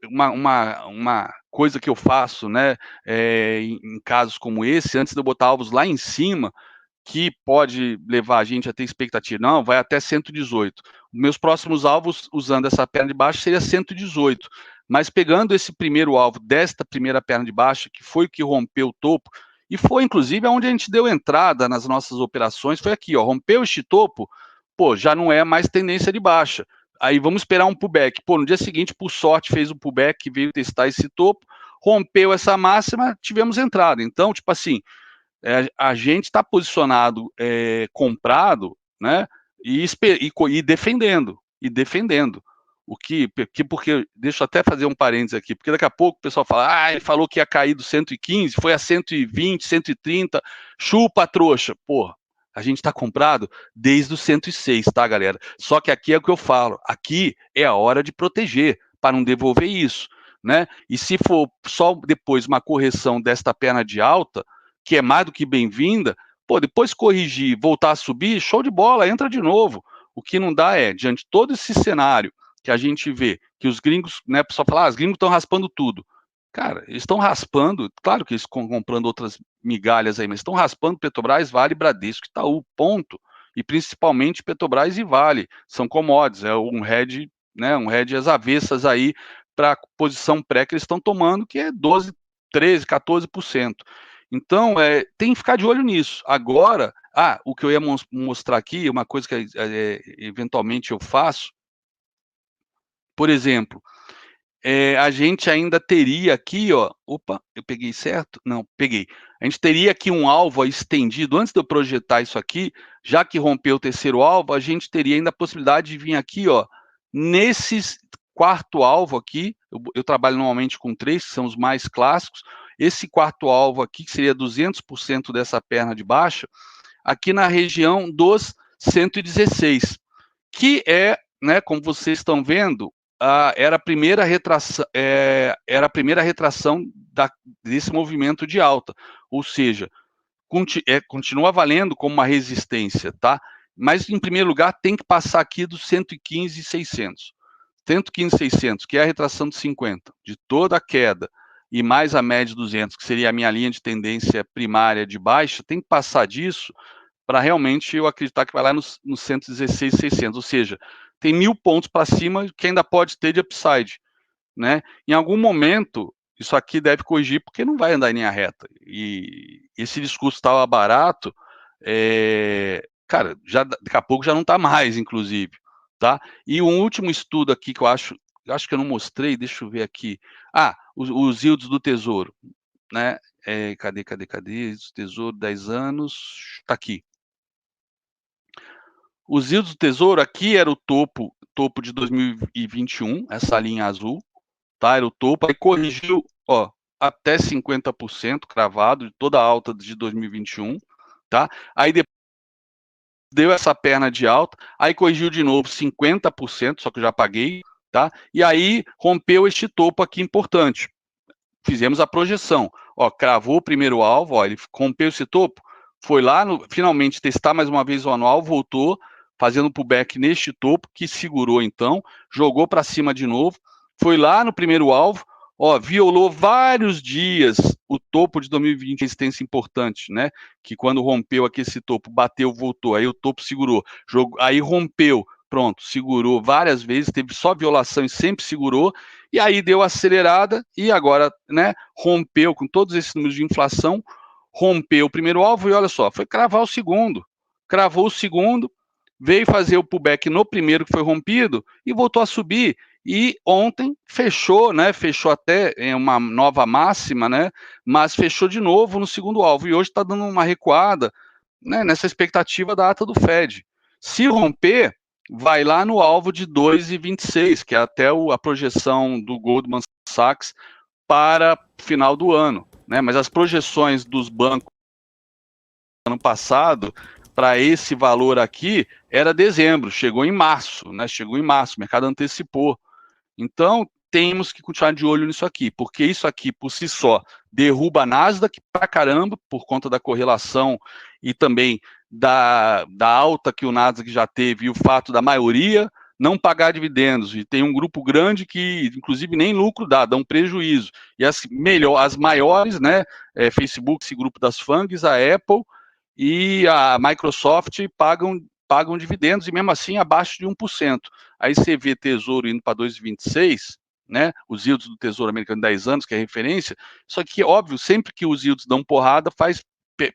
Speaker 2: uma coisa que eu faço, né, em casos como esse, antes de eu botar alvos lá em cima, que pode levar a gente a ter expectativa, não, vai até 118. Meus próximos alvos, usando essa perna de baixo, seria 118. Mas pegando esse primeiro alvo desta primeira perna de baixo, que foi o que rompeu o topo, E foi, inclusive, onde a gente deu entrada nas nossas operações, foi aqui, ó, rompeu este topo, pô, já não é mais tendência de baixa. Aí vamos esperar um pullback. Pô, no dia seguinte, por sorte, fez o pullback, veio testar esse topo, rompeu essa máxima, tivemos entrada. Então, tipo assim, a gente está posicionado comprado, né? E defendendo, e defendendo. Porque, deixa eu até fazer um parênteses aqui, porque daqui a pouco o pessoal fala, ele falou que ia cair do 115, foi a 120, 130, chupa trouxa. Porra, a gente está comprado desde o 106, tá, galera? Só que aqui é o que eu falo, aqui é a hora de proteger, para não devolver isso, né? E se for só depois uma correção desta perna de alta, que é mais do que bem-vinda, pô, depois corrigir, voltar a subir, show de bola, entra de novo. O que não dá é, diante de todo esse cenário que a gente vê, que os gringos, né, o pessoal fala, os gringos estão raspando tudo. Cara, eles estão raspando, claro que eles estão comprando outras migalhas aí, mas estão raspando Petrobras, Vale, Bradesco, Itaú, ponto. E principalmente Petrobras e Vale, são commodities, é um hedge, né, um hedge às avessas aí para a posição pré que eles estão tomando, que é 12, 13, 14%. Então, tem que ficar de olho nisso. Agora, o que eu ia mostrar aqui, uma coisa que eventualmente eu faço, por exemplo, a gente ainda teria aqui, ó, opa, eu peguei certo? Não, peguei. A gente teria aqui um alvo estendido, antes de eu projetar isso aqui, já que rompeu o terceiro alvo, a gente teria ainda a possibilidade de vir aqui, ó, nesses quarto alvo aqui, eu trabalho normalmente com 3, que são os mais clássicos, esse quarto alvo aqui, que seria 200% dessa perna de baixa, aqui na região dos 116, que é, né, como vocês estão vendo, era a primeira retração desse movimento de alta, ou seja, continua valendo como uma resistência, tá? Mas, em primeiro lugar, tem que passar aqui dos 115,600. 115,600, que é a retração de 50, de toda a queda, e mais a média de 200, que seria a minha linha de tendência primária de baixa, tem que passar disso para realmente eu acreditar que vai lá nos 116,600, ou seja, tem 1.000 pontos para cima que ainda pode ter de upside, né? Em algum momento, isso aqui deve corrigir, porque não vai andar em linha reta. E esse discurso estava barato, cara, daqui a pouco já não está mais, inclusive, tá? E um último estudo aqui que eu acho que eu não mostrei, deixa eu ver aqui. Os yields do Tesouro, né? Cadê? Tesouro, 10 anos, está aqui. Os yields do Tesouro, aqui era o topo de 2021, essa linha azul, tá? Era o topo, aí corrigiu, ó, até 50% cravado de toda a alta de 2021, tá? Aí depois deu essa perna de alta, aí corrigiu de novo 50%, só que eu já paguei, tá? E aí rompeu este topo aqui importante. Fizemos a projeção, ó, cravou o primeiro alvo, ó, ele rompeu esse topo, foi lá, finalmente testar mais uma vez o anual, voltou, fazendo pullback neste topo, que segurou então, jogou para cima de novo, foi lá no primeiro alvo, ó, violou vários dias o topo de 2020, resistência importante, né? Que quando rompeu aqui esse topo, bateu, voltou, aí o topo segurou, aí rompeu, pronto, segurou várias vezes, teve só violação e sempre segurou, e aí deu acelerada e agora, né, rompeu com todos esses números de inflação, rompeu o primeiro alvo e olha só, foi cravar o segundo, cravou o segundo, veio fazer o pullback no primeiro que foi rompido e voltou a subir. E ontem fechou, né? Fechou até em uma nova máxima, né? Mas fechou de novo no segundo alvo. E hoje está dando uma recuada, né, nessa expectativa da ata do Fed. Se romper, vai lá no alvo de 2,26, que é até a projeção do Goldman Sachs para final do ano, né? Mas as projeções dos bancos ano passado para esse valor aqui era dezembro, chegou em março, né? Chegou em março, o mercado antecipou. Então, temos que continuar de olho nisso aqui, porque isso aqui, por si só, derruba a Nasdaq pra caramba, por conta da correlação e também da alta que o Nasdaq já teve e o fato da maioria não pagar dividendos. E tem um grupo grande que, inclusive, nem lucro dá um prejuízo. E as maiores, né, Facebook, esse grupo das FANGs, a Apple e a Microsoft pagam dividendos, e mesmo assim abaixo de 1%. Aí você vê Tesouro indo para 2,26, né? Os yields do Tesouro Americano de 10 anos, que é referência. Só que, óbvio, sempre que os yields dão porrada,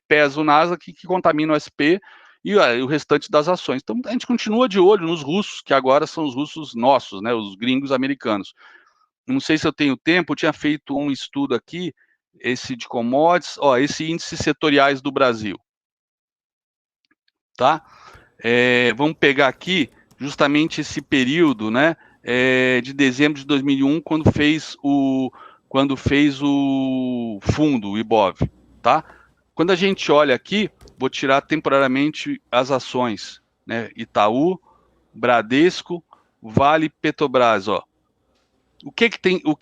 Speaker 2: pesa o Nasdaq, que contamina o SP e o restante das ações. Então, a gente continua de olho nos russos, que agora são os russos nossos, né? Os gringos americanos. Não sei se eu tenho tempo, eu tinha feito um estudo aqui, esse de commodities, ó, esse índice setoriais do Brasil, tá? Vamos pegar aqui justamente esse período, né, de dezembro de 2001, quando fez o fundo, o IBOV, tá? Quando a gente olha aqui, vou tirar temporariamente as ações, né, Itaú, Bradesco, Vale, Petrobras, ó. O que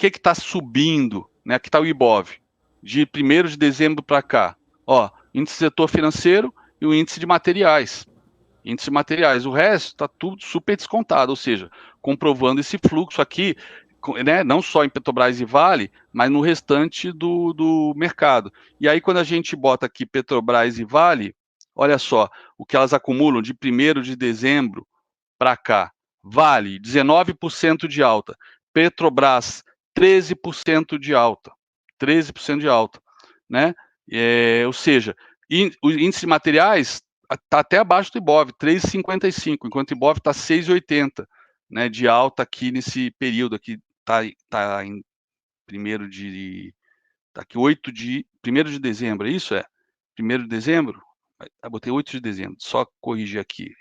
Speaker 2: está subindo, né? Aqui está o IBOV, de 1º de dezembro para cá. Ó, índice setor financeiro e o índice de materiais. Índice de materiais. O resto está tudo super descontado, ou seja, comprovando esse fluxo aqui, né, não só em Petrobras e Vale, mas no restante do mercado. E aí, quando a gente bota aqui Petrobras e Vale, olha só, o que elas acumulam de 1º de dezembro para cá. Vale, 19% de alta. Petrobras, 13% de alta. 13% de alta, né? Ou seja, o índice de materiais está até abaixo do IBOV, 3,55, enquanto o IBOV está 6,80, né, de alta aqui nesse período aqui, tá em 1º de... Tá aqui 1º de dezembro, é isso? 1º de dezembro? Eu botei 8 de dezembro, só corrigir aqui.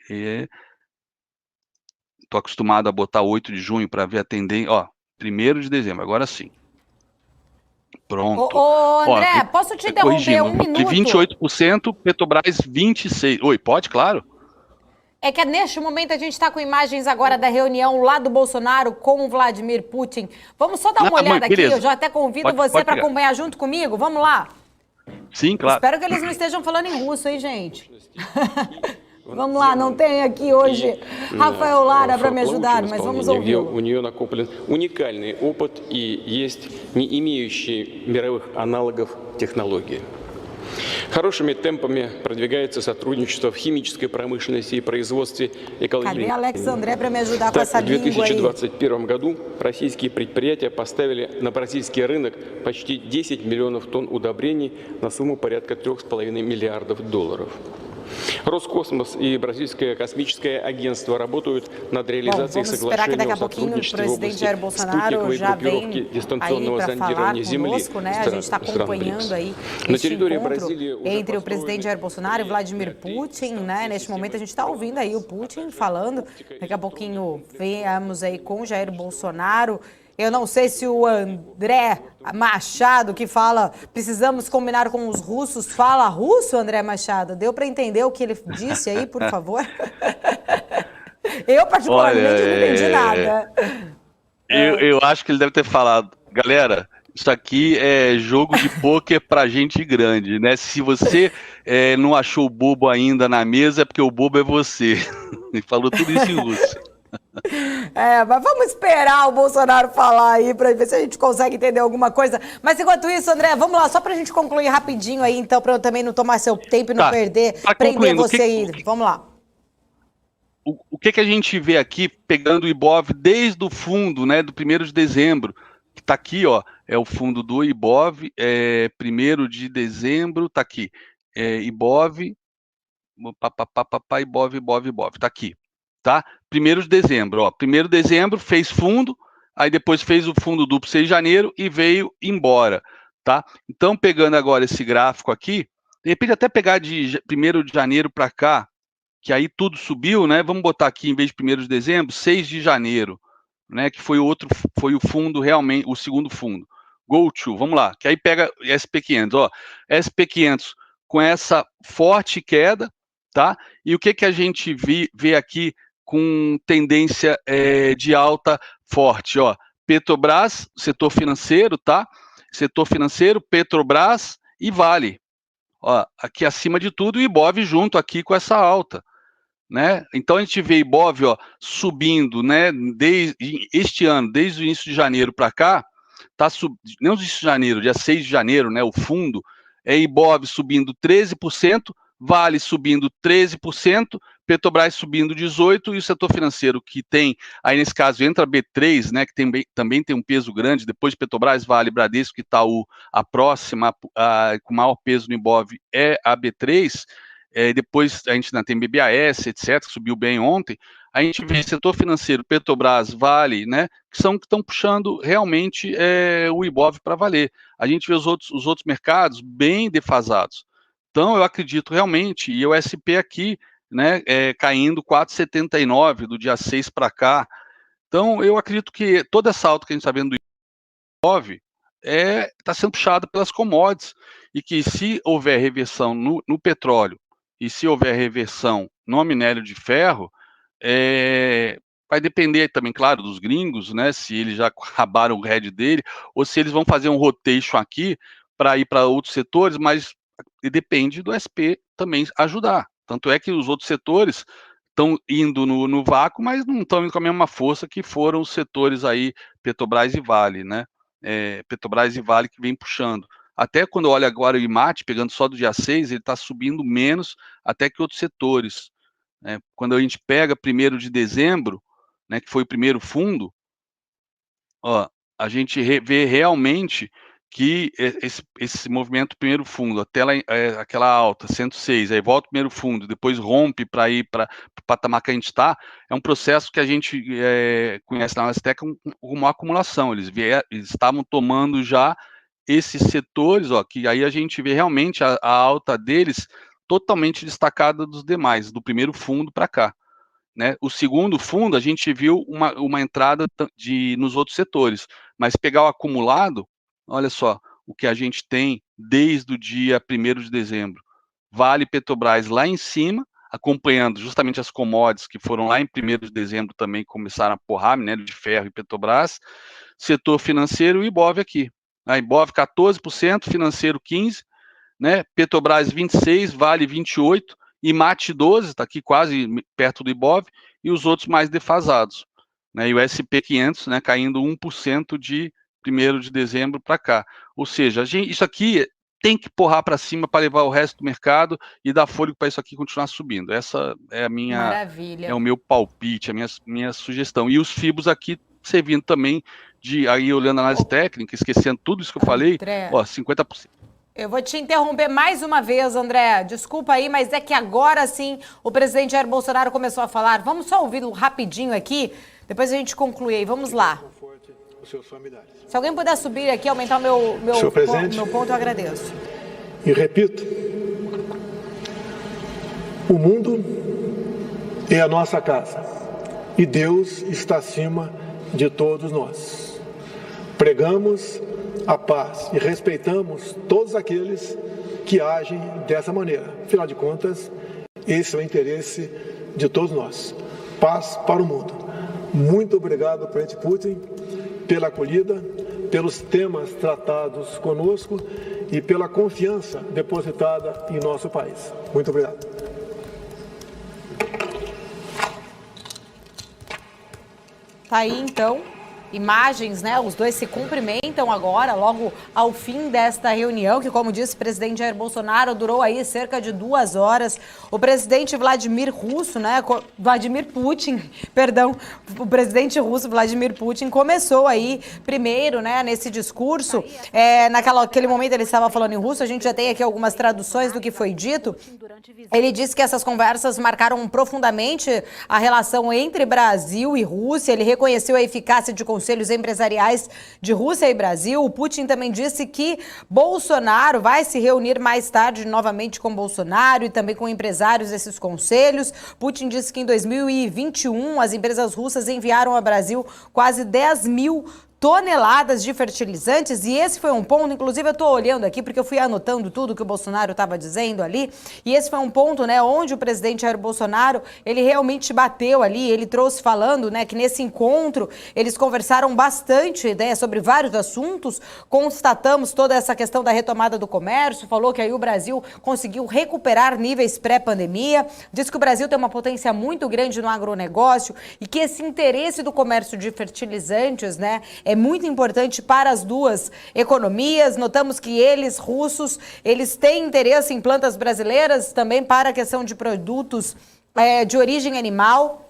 Speaker 2: Estou acostumado a botar 8 de junho para ver a tendência. Ó, 1º de dezembro, agora sim. Pronto.
Speaker 1: Ô, André, posso te interromper um minuto?
Speaker 2: 28%, Petrobras 26%. Oi, pode? Claro.
Speaker 1: É que neste momento a gente está com imagens agora da reunião lá do Bolsonaro com o Vladimir Putin. Vamos só dar uma olhada aqui, eu já até convido você para acompanhar junto comigo. Vamos lá?
Speaker 2: Sim, claro.
Speaker 1: Espero que eles não estejam falando em russo, hein, gente? Vamos lá, não tem aqui hoje Rafael Lara para me ajudar, mas vamos ouvir.
Speaker 3: У нее накоплен уникальный опыт и есть не имеющие мировых аналогов технологии. Хорошими темпами продвигается сотрудничество в химической промышленности и производстве экологичной. Так, в 2021 году российские предприятия поставили на российский рынок почти 10 миллионов тонн удобрений на сумму порядка $3,5 миллиардов. Роскосмос и Бразильское космическое агентство работают над реализацией соглашения о сотрудничестве в области спутниковой группировки дистанционного зондирования Земли стран БРИКС. На территории Бразилии
Speaker 1: entre o presidente Jair Bolsonaro e Vladimir Putin, né? Neste momento a gente está ouvindo aí o Putin falando. Daqui a pouquinho vemos aí com Jair Bolsonaro. Eu não sei se o André Machado, que fala precisamos combinar com os russos, fala russo, André Machado? Deu para entender o que ele disse aí, por favor? Eu, particularmente, não entendi nada.
Speaker 2: Eu acho que ele deve ter falado, galera, isso aqui é jogo de pôquer para gente grande, né? Se você não achou o bobo ainda na mesa, é porque o bobo é você. Ele falou tudo isso em russo.
Speaker 1: Mas vamos esperar o Bolsonaro falar aí para ver se a gente consegue entender alguma coisa. Mas enquanto isso, André, vamos lá, só para a gente concluir rapidinho aí, então, para eu também não tomar seu tempo e não prender você aí. Vamos lá.
Speaker 2: O que a gente vê aqui, pegando o IBOV desde o fundo, né, do 1º de dezembro, que está aqui, ó, é o fundo do IBOV, 1º de dezembro, está aqui, IBOV, IBOV, está aqui. Tá? 1º de dezembro, ó. 1º de dezembro fez fundo, aí depois fez o fundo duplo 6 de janeiro e veio embora, tá? Então, pegando agora esse gráfico aqui, de repente até pegar de 1º de janeiro para cá, que aí tudo subiu, né? Vamos botar aqui, em vez de 1º de dezembro, 6 de janeiro, né? Que foi o fundo realmente, o segundo fundo. Go to, vamos lá, que aí pega SP500, ó. SP500 com essa forte queda, tá? E o que a gente vê aqui com tendência de alta forte, ó. Petrobras, setor financeiro, tá? Setor financeiro, Petrobras e Vale. Ó, aqui acima de tudo, o IBOV junto aqui com essa alta, né? Então a gente vê IBOV, ó, subindo, né? Este ano, desde o início de janeiro para cá, tá não no início de janeiro, dia 6 de janeiro, né? O fundo IBOV subindo 13%, Vale subindo 13%, Petrobras subindo 18 e o setor financeiro que tem, aí nesse caso entra a B3, né, que também tem um peso grande, depois de Petrobras, Vale, Bradesco, Itaú, a próxima com maior peso no Ibov é a B3, depois a gente ainda tem BBAS, etc., que subiu bem ontem. A gente vê setor financeiro, Petrobras, Vale, né, que estão puxando realmente o Ibov para valer. A gente vê os outros mercados bem defasados. Então, eu acredito realmente, e o SP aqui, né, caindo 4,79 do dia 6 para cá. Então, eu acredito que toda essa alta que a gente está vendo do Ibov está sendo puxada pelas commodities, e que se houver reversão no petróleo, e se houver reversão no minério de ferro, vai depender também, claro, dos gringos, né, se eles já acabaram o head dele, ou se eles vão fazer um rotation aqui para ir para outros setores, mas depende do SP também ajudar. Tanto é que os outros setores estão indo no vácuo, mas não estão indo com a mesma força que foram os setores aí, Petrobras e Vale, né? Petrobras e Vale que vem puxando. Até quando olha agora o IMAT, pegando só do dia 6, ele está subindo menos até que outros setores. Quando a gente pega 1º de dezembro, né, que foi o primeiro fundo, ó, a gente vê realmente que esse movimento primeiro fundo, até aquela alta, 106, aí volta o primeiro fundo, depois rompe para ir para o patamar que a gente está, é um processo que a gente conhece na Nasdaq como uma acumulação. Eles estavam tomando já esses setores, ó, que aí a gente vê realmente a alta deles totalmente destacada dos demais, do primeiro fundo para cá. Né? O segundo fundo, a gente viu uma entrada nos outros setores, mas pegar o acumulado, olha só, o que a gente tem desde o dia 1º de dezembro. Vale e Petrobras lá em cima, acompanhando justamente as commodities que foram lá em 1º de dezembro também começaram a porrar, minério de ferro e Petrobras. Setor financeiro e Ibov aqui. A Ibov 14%, financeiro 15%, né? Petrobras 26%, Vale 28%, IMAT 12%, está aqui quase perto do Ibov, e os outros mais defasados. Né? E o SP 500, né, caindo 1% de 1º de dezembro para cá. Ou seja, isso aqui tem que porrar para cima para levar o resto do mercado e dar fôlego para isso aqui continuar subindo. Essa é a minha,
Speaker 1: Maravilha.
Speaker 2: É o meu palpite, a minha sugestão. E os FIBOS aqui servindo também aí olhando a análise técnica, esquecendo tudo isso que eu falei, ó, 50%.
Speaker 1: Eu vou te interromper mais uma vez, André. Desculpa aí, mas é que agora sim o presidente Jair Bolsonaro começou a falar. Vamos só ouvi-lo rapidinho aqui, depois a gente conclui aí. Vamos lá. Se alguém puder subir aqui, aumentar o meu ponto, eu agradeço.
Speaker 4: E repito, o mundo é a nossa casa e Deus está acima de todos nós. Pregamos a paz e respeitamos todos aqueles que agem dessa maneira. Afinal de contas, esse é o interesse de todos nós. Paz para o mundo. Muito obrigado, presidente Putin, pela acolhida, pelos temas tratados conosco e pela confiança depositada em nosso país. Muito obrigado.
Speaker 1: Tá aí, então, imagens, né? Os dois se cumprimentam agora, logo ao fim desta reunião, que, como disse o presidente Jair Bolsonaro, durou aí cerca de 2 horas. O presidente Vladimir Putin, o presidente russo Vladimir Putin começou aí primeiro, né, nesse discurso, naquele momento ele estava falando em russo, a gente já tem aqui algumas traduções do que foi dito. Ele disse que essas conversas marcaram profundamente a relação entre Brasil e Rússia, ele reconheceu a eficácia de conselhos empresariais de Rússia e Brasil. O Putin também disse que Bolsonaro vai se reunir mais tarde novamente com Bolsonaro e também com empresários desses conselhos. Putin disse que em 2021 as empresas russas enviaram ao Brasil quase 10 mil toneladas de fertilizantes, e esse foi um ponto, inclusive eu estou olhando aqui porque eu fui anotando tudo que o Bolsonaro estava dizendo ali, e esse foi um ponto, né, onde o presidente Jair Bolsonaro, ele realmente bateu ali, ele trouxe falando, né, que nesse encontro eles conversaram bastante, né, sobre vários assuntos, constatamos toda essa questão da retomada do comércio, falou que aí o Brasil conseguiu recuperar níveis pré-pandemia, disse que o Brasil tem uma potência muito grande no agronegócio e que esse interesse do comércio de fertilizantes, né, é muito importante para as duas economias. Notamos que eles, russos, eles têm interesse em plantas brasileiras também para a questão de produtos de origem animal.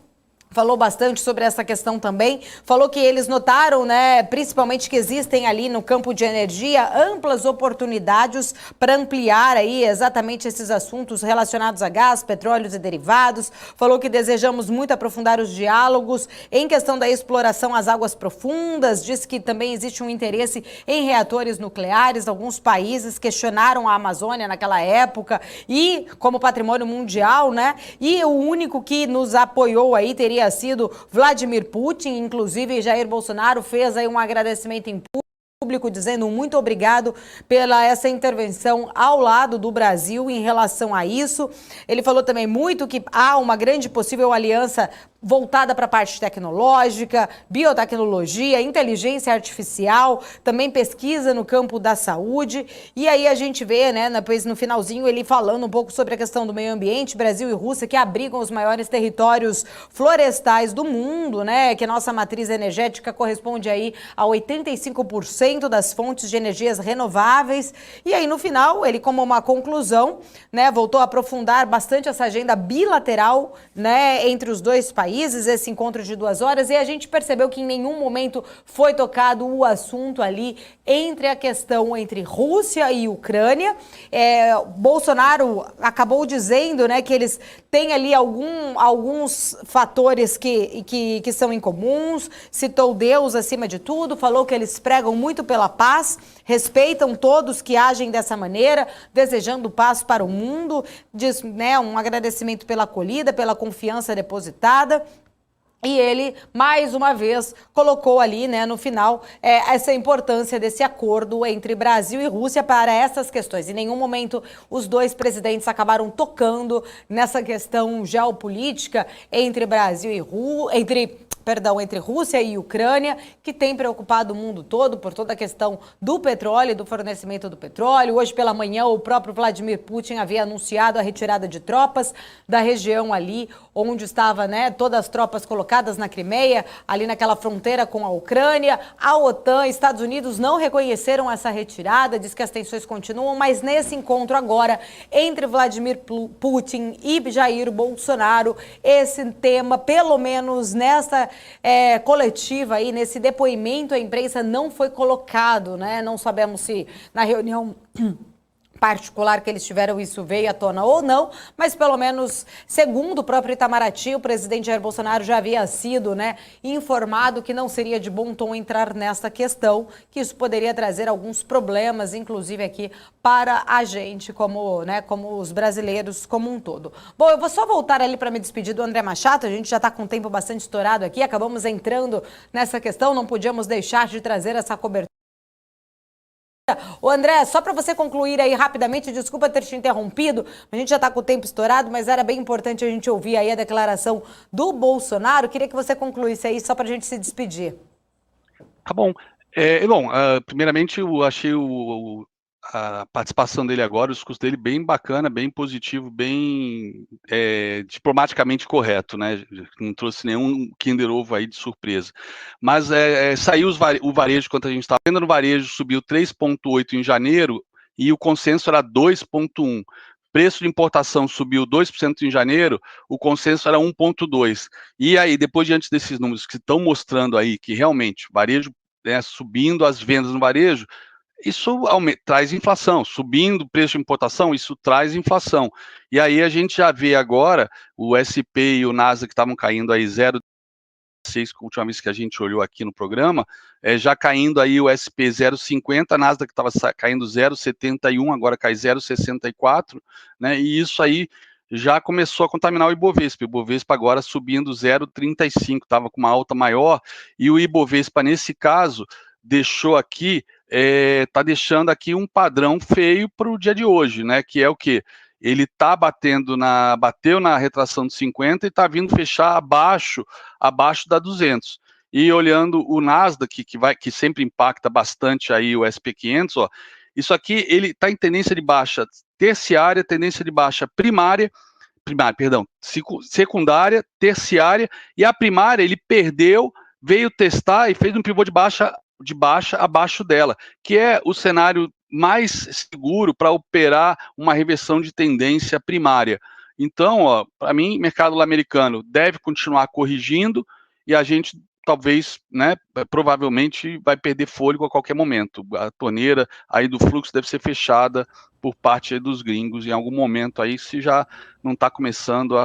Speaker 1: Falou bastante sobre essa questão também, falou que eles notaram, né, principalmente que existem ali no campo de energia amplas oportunidades para ampliar aí exatamente esses assuntos relacionados a gás, petróleos e derivados. Falou que desejamos muito aprofundar os diálogos em questão da exploração às águas profundas, disse que também existe um interesse em reatores nucleares. Alguns países questionaram a Amazônia naquela época e como patrimônio mundial, né, e o único que nos apoiou aí teria sido Vladimir Putin. Inclusive Jair Bolsonaro fez aí um agradecimento em público, dizendo muito obrigado pela essa intervenção ao lado do Brasil em relação a isso. Ele falou também muito que há uma grande possível aliança voltada para a parte tecnológica, biotecnologia, inteligência artificial, também pesquisa no campo da saúde. E aí a gente vê, né, no finalzinho ele falando um pouco sobre a questão do meio ambiente, Brasil e Rússia, que abrigam os maiores territórios florestais do mundo, né, que a nossa matriz energética corresponde aí a 85% das fontes de energias renováveis. E aí no final, ele como uma conclusão, né, voltou a aprofundar bastante essa agenda bilateral, né, entre os dois países, esse encontro de 2 horas, e a gente percebeu que em nenhum momento foi tocado o assunto ali entre a questão entre Rússia e Ucrânia. Bolsonaro acabou dizendo, né, que eles têm ali alguns fatores que são incomuns, citou Deus acima de tudo, falou que eles pregam muito pela paz, respeitam todos que agem dessa maneira, desejando paz para o mundo, diz, né, um agradecimento pela acolhida, pela confiança depositada. E ele, mais uma vez, colocou ali, né, no final, essa importância desse acordo entre Brasil e Rússia para essas questões. Em nenhum momento os dois presidentes acabaram tocando nessa questão geopolítica entre Brasil e entre Rússia e Ucrânia, que tem preocupado o mundo todo por toda a questão do petróleo e do fornecimento do petróleo. Hoje pela manhã o próprio Vladimir Putin havia anunciado a retirada de tropas da região ali, onde estava, né, todas as tropas colocadas na Crimeia, ali naquela fronteira com a Ucrânia. A OTAN, Estados Unidos não reconheceram essa retirada, diz que as tensões continuam, mas nesse encontro agora entre Vladimir Putin e Jair Bolsonaro, esse tema, pelo menos nessa coletiva aí, nesse depoimento à imprensa, não foi colocado, né? Não sabemos se na reunião particular que eles tiveram isso veio à tona ou não, mas pelo menos, segundo o próprio Itamaraty, o presidente Jair Bolsonaro já havia sido, né, informado que não seria de bom tom entrar nessa questão, que isso poderia trazer alguns problemas, inclusive aqui para a gente, como, né, como os brasileiros como um todo. Bom, eu vou só voltar ali para me despedir do André Machado, a gente já está com o tempo bastante estourado aqui, acabamos entrando nessa questão, não podíamos deixar de trazer essa cobertura. Ô André, só para você concluir aí rapidamente, desculpa ter te interrompido, a gente já está com o tempo estourado, mas era bem importante a gente ouvir aí a declaração do Bolsonaro. Queria que você concluísse aí só para a gente se despedir.
Speaker 2: Tá bom. Primeiramente eu achei a participação dele agora, o discurso dele bem bacana, bem positivo, bem diplomaticamente correto, né? Não trouxe nenhum Kinder Ovo aí de surpresa. Mas saiu o varejo, quanto a gente estava vendo no varejo, subiu 3,8 em janeiro e o consenso era 2,1. Preço de importação subiu 2% em janeiro, o consenso era 1,2. E aí, depois, diante desses números que estão mostrando aí que realmente o varejo, né, subindo as vendas no varejo, isso traz inflação, subindo o preço de importação, isso traz inflação. E aí a gente já vê agora o SP e o Nasdaq que estavam caindo aí 0,6, a última vez que a gente olhou aqui no programa, já caindo aí o SP 0,50, a Nasdaq estava caindo 0,71, agora cai 0,64, né? E isso aí já começou a contaminar o Ibovespa. O Ibovespa agora subindo 0,35, estava com uma alta maior, e o Ibovespa, nesse caso, deixou aqui, está deixando aqui um padrão feio para o dia de hoje, né? Que é o quê? Ele está bateu na retração de 50 e está vindo fechar abaixo da 200. E olhando o Nasdaq, que sempre impacta bastante aí o SP500, ó, isso aqui ele está em tendência de baixa terciária, tendência de baixa secundária, terciária, e a primária ele perdeu, veio testar e fez um pivô de baixa abaixo dela, que é o cenário mais seguro para operar uma reversão de tendência primária. Então, para mim, mercado americano deve continuar corrigindo e a gente talvez, né, provavelmente vai perder fôlego a qualquer momento. A torneira aí do fluxo deve ser fechada por parte dos gringos em algum momento aí, se já não está começando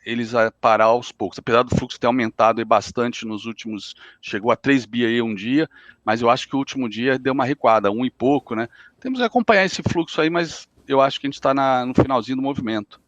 Speaker 2: eles a parar aos poucos. Apesar do fluxo ter aumentado aí bastante nos últimos, chegou a 3 bi aí um dia, mas eu acho que o último dia deu uma recuada, 1 e pouco, né? Temos que acompanhar esse fluxo aí, mas eu acho que a gente está no finalzinho do movimento.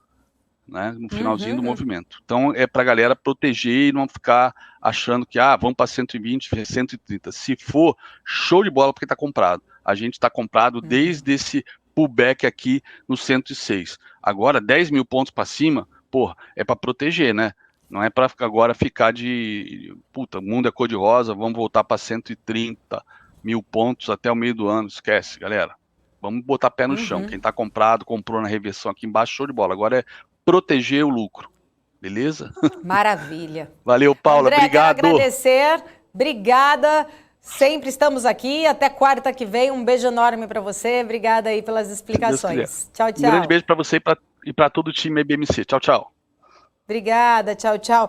Speaker 2: Né, no finalzinho do movimento. Então, é para a galera proteger e não ficar achando que, vamos para 120, 130. Se for, show de bola, porque está comprado. A gente está comprado desde esse pullback aqui no 106. Agora, 10 mil pontos para cima, porra, é para proteger, né? Não é para agora ficar puta, o mundo é cor-de-rosa, vamos voltar para 130 mil pontos até o meio do ano. Esquece, galera. Vamos botar pé no chão. Quem está comprado, comprou na reversão aqui embaixo, show de bola. Agora é proteger o lucro, beleza?
Speaker 1: Maravilha.
Speaker 2: Valeu, Paula,
Speaker 1: André,
Speaker 2: obrigado.
Speaker 1: Quero agradecer, obrigada. Sempre estamos aqui, até quarta que vem. Um beijo enorme para você, obrigada aí pelas explicações. Tchau, tchau.
Speaker 2: Um grande beijo para você e para todo o time BMC. Tchau, tchau.
Speaker 1: Obrigada, tchau, tchau.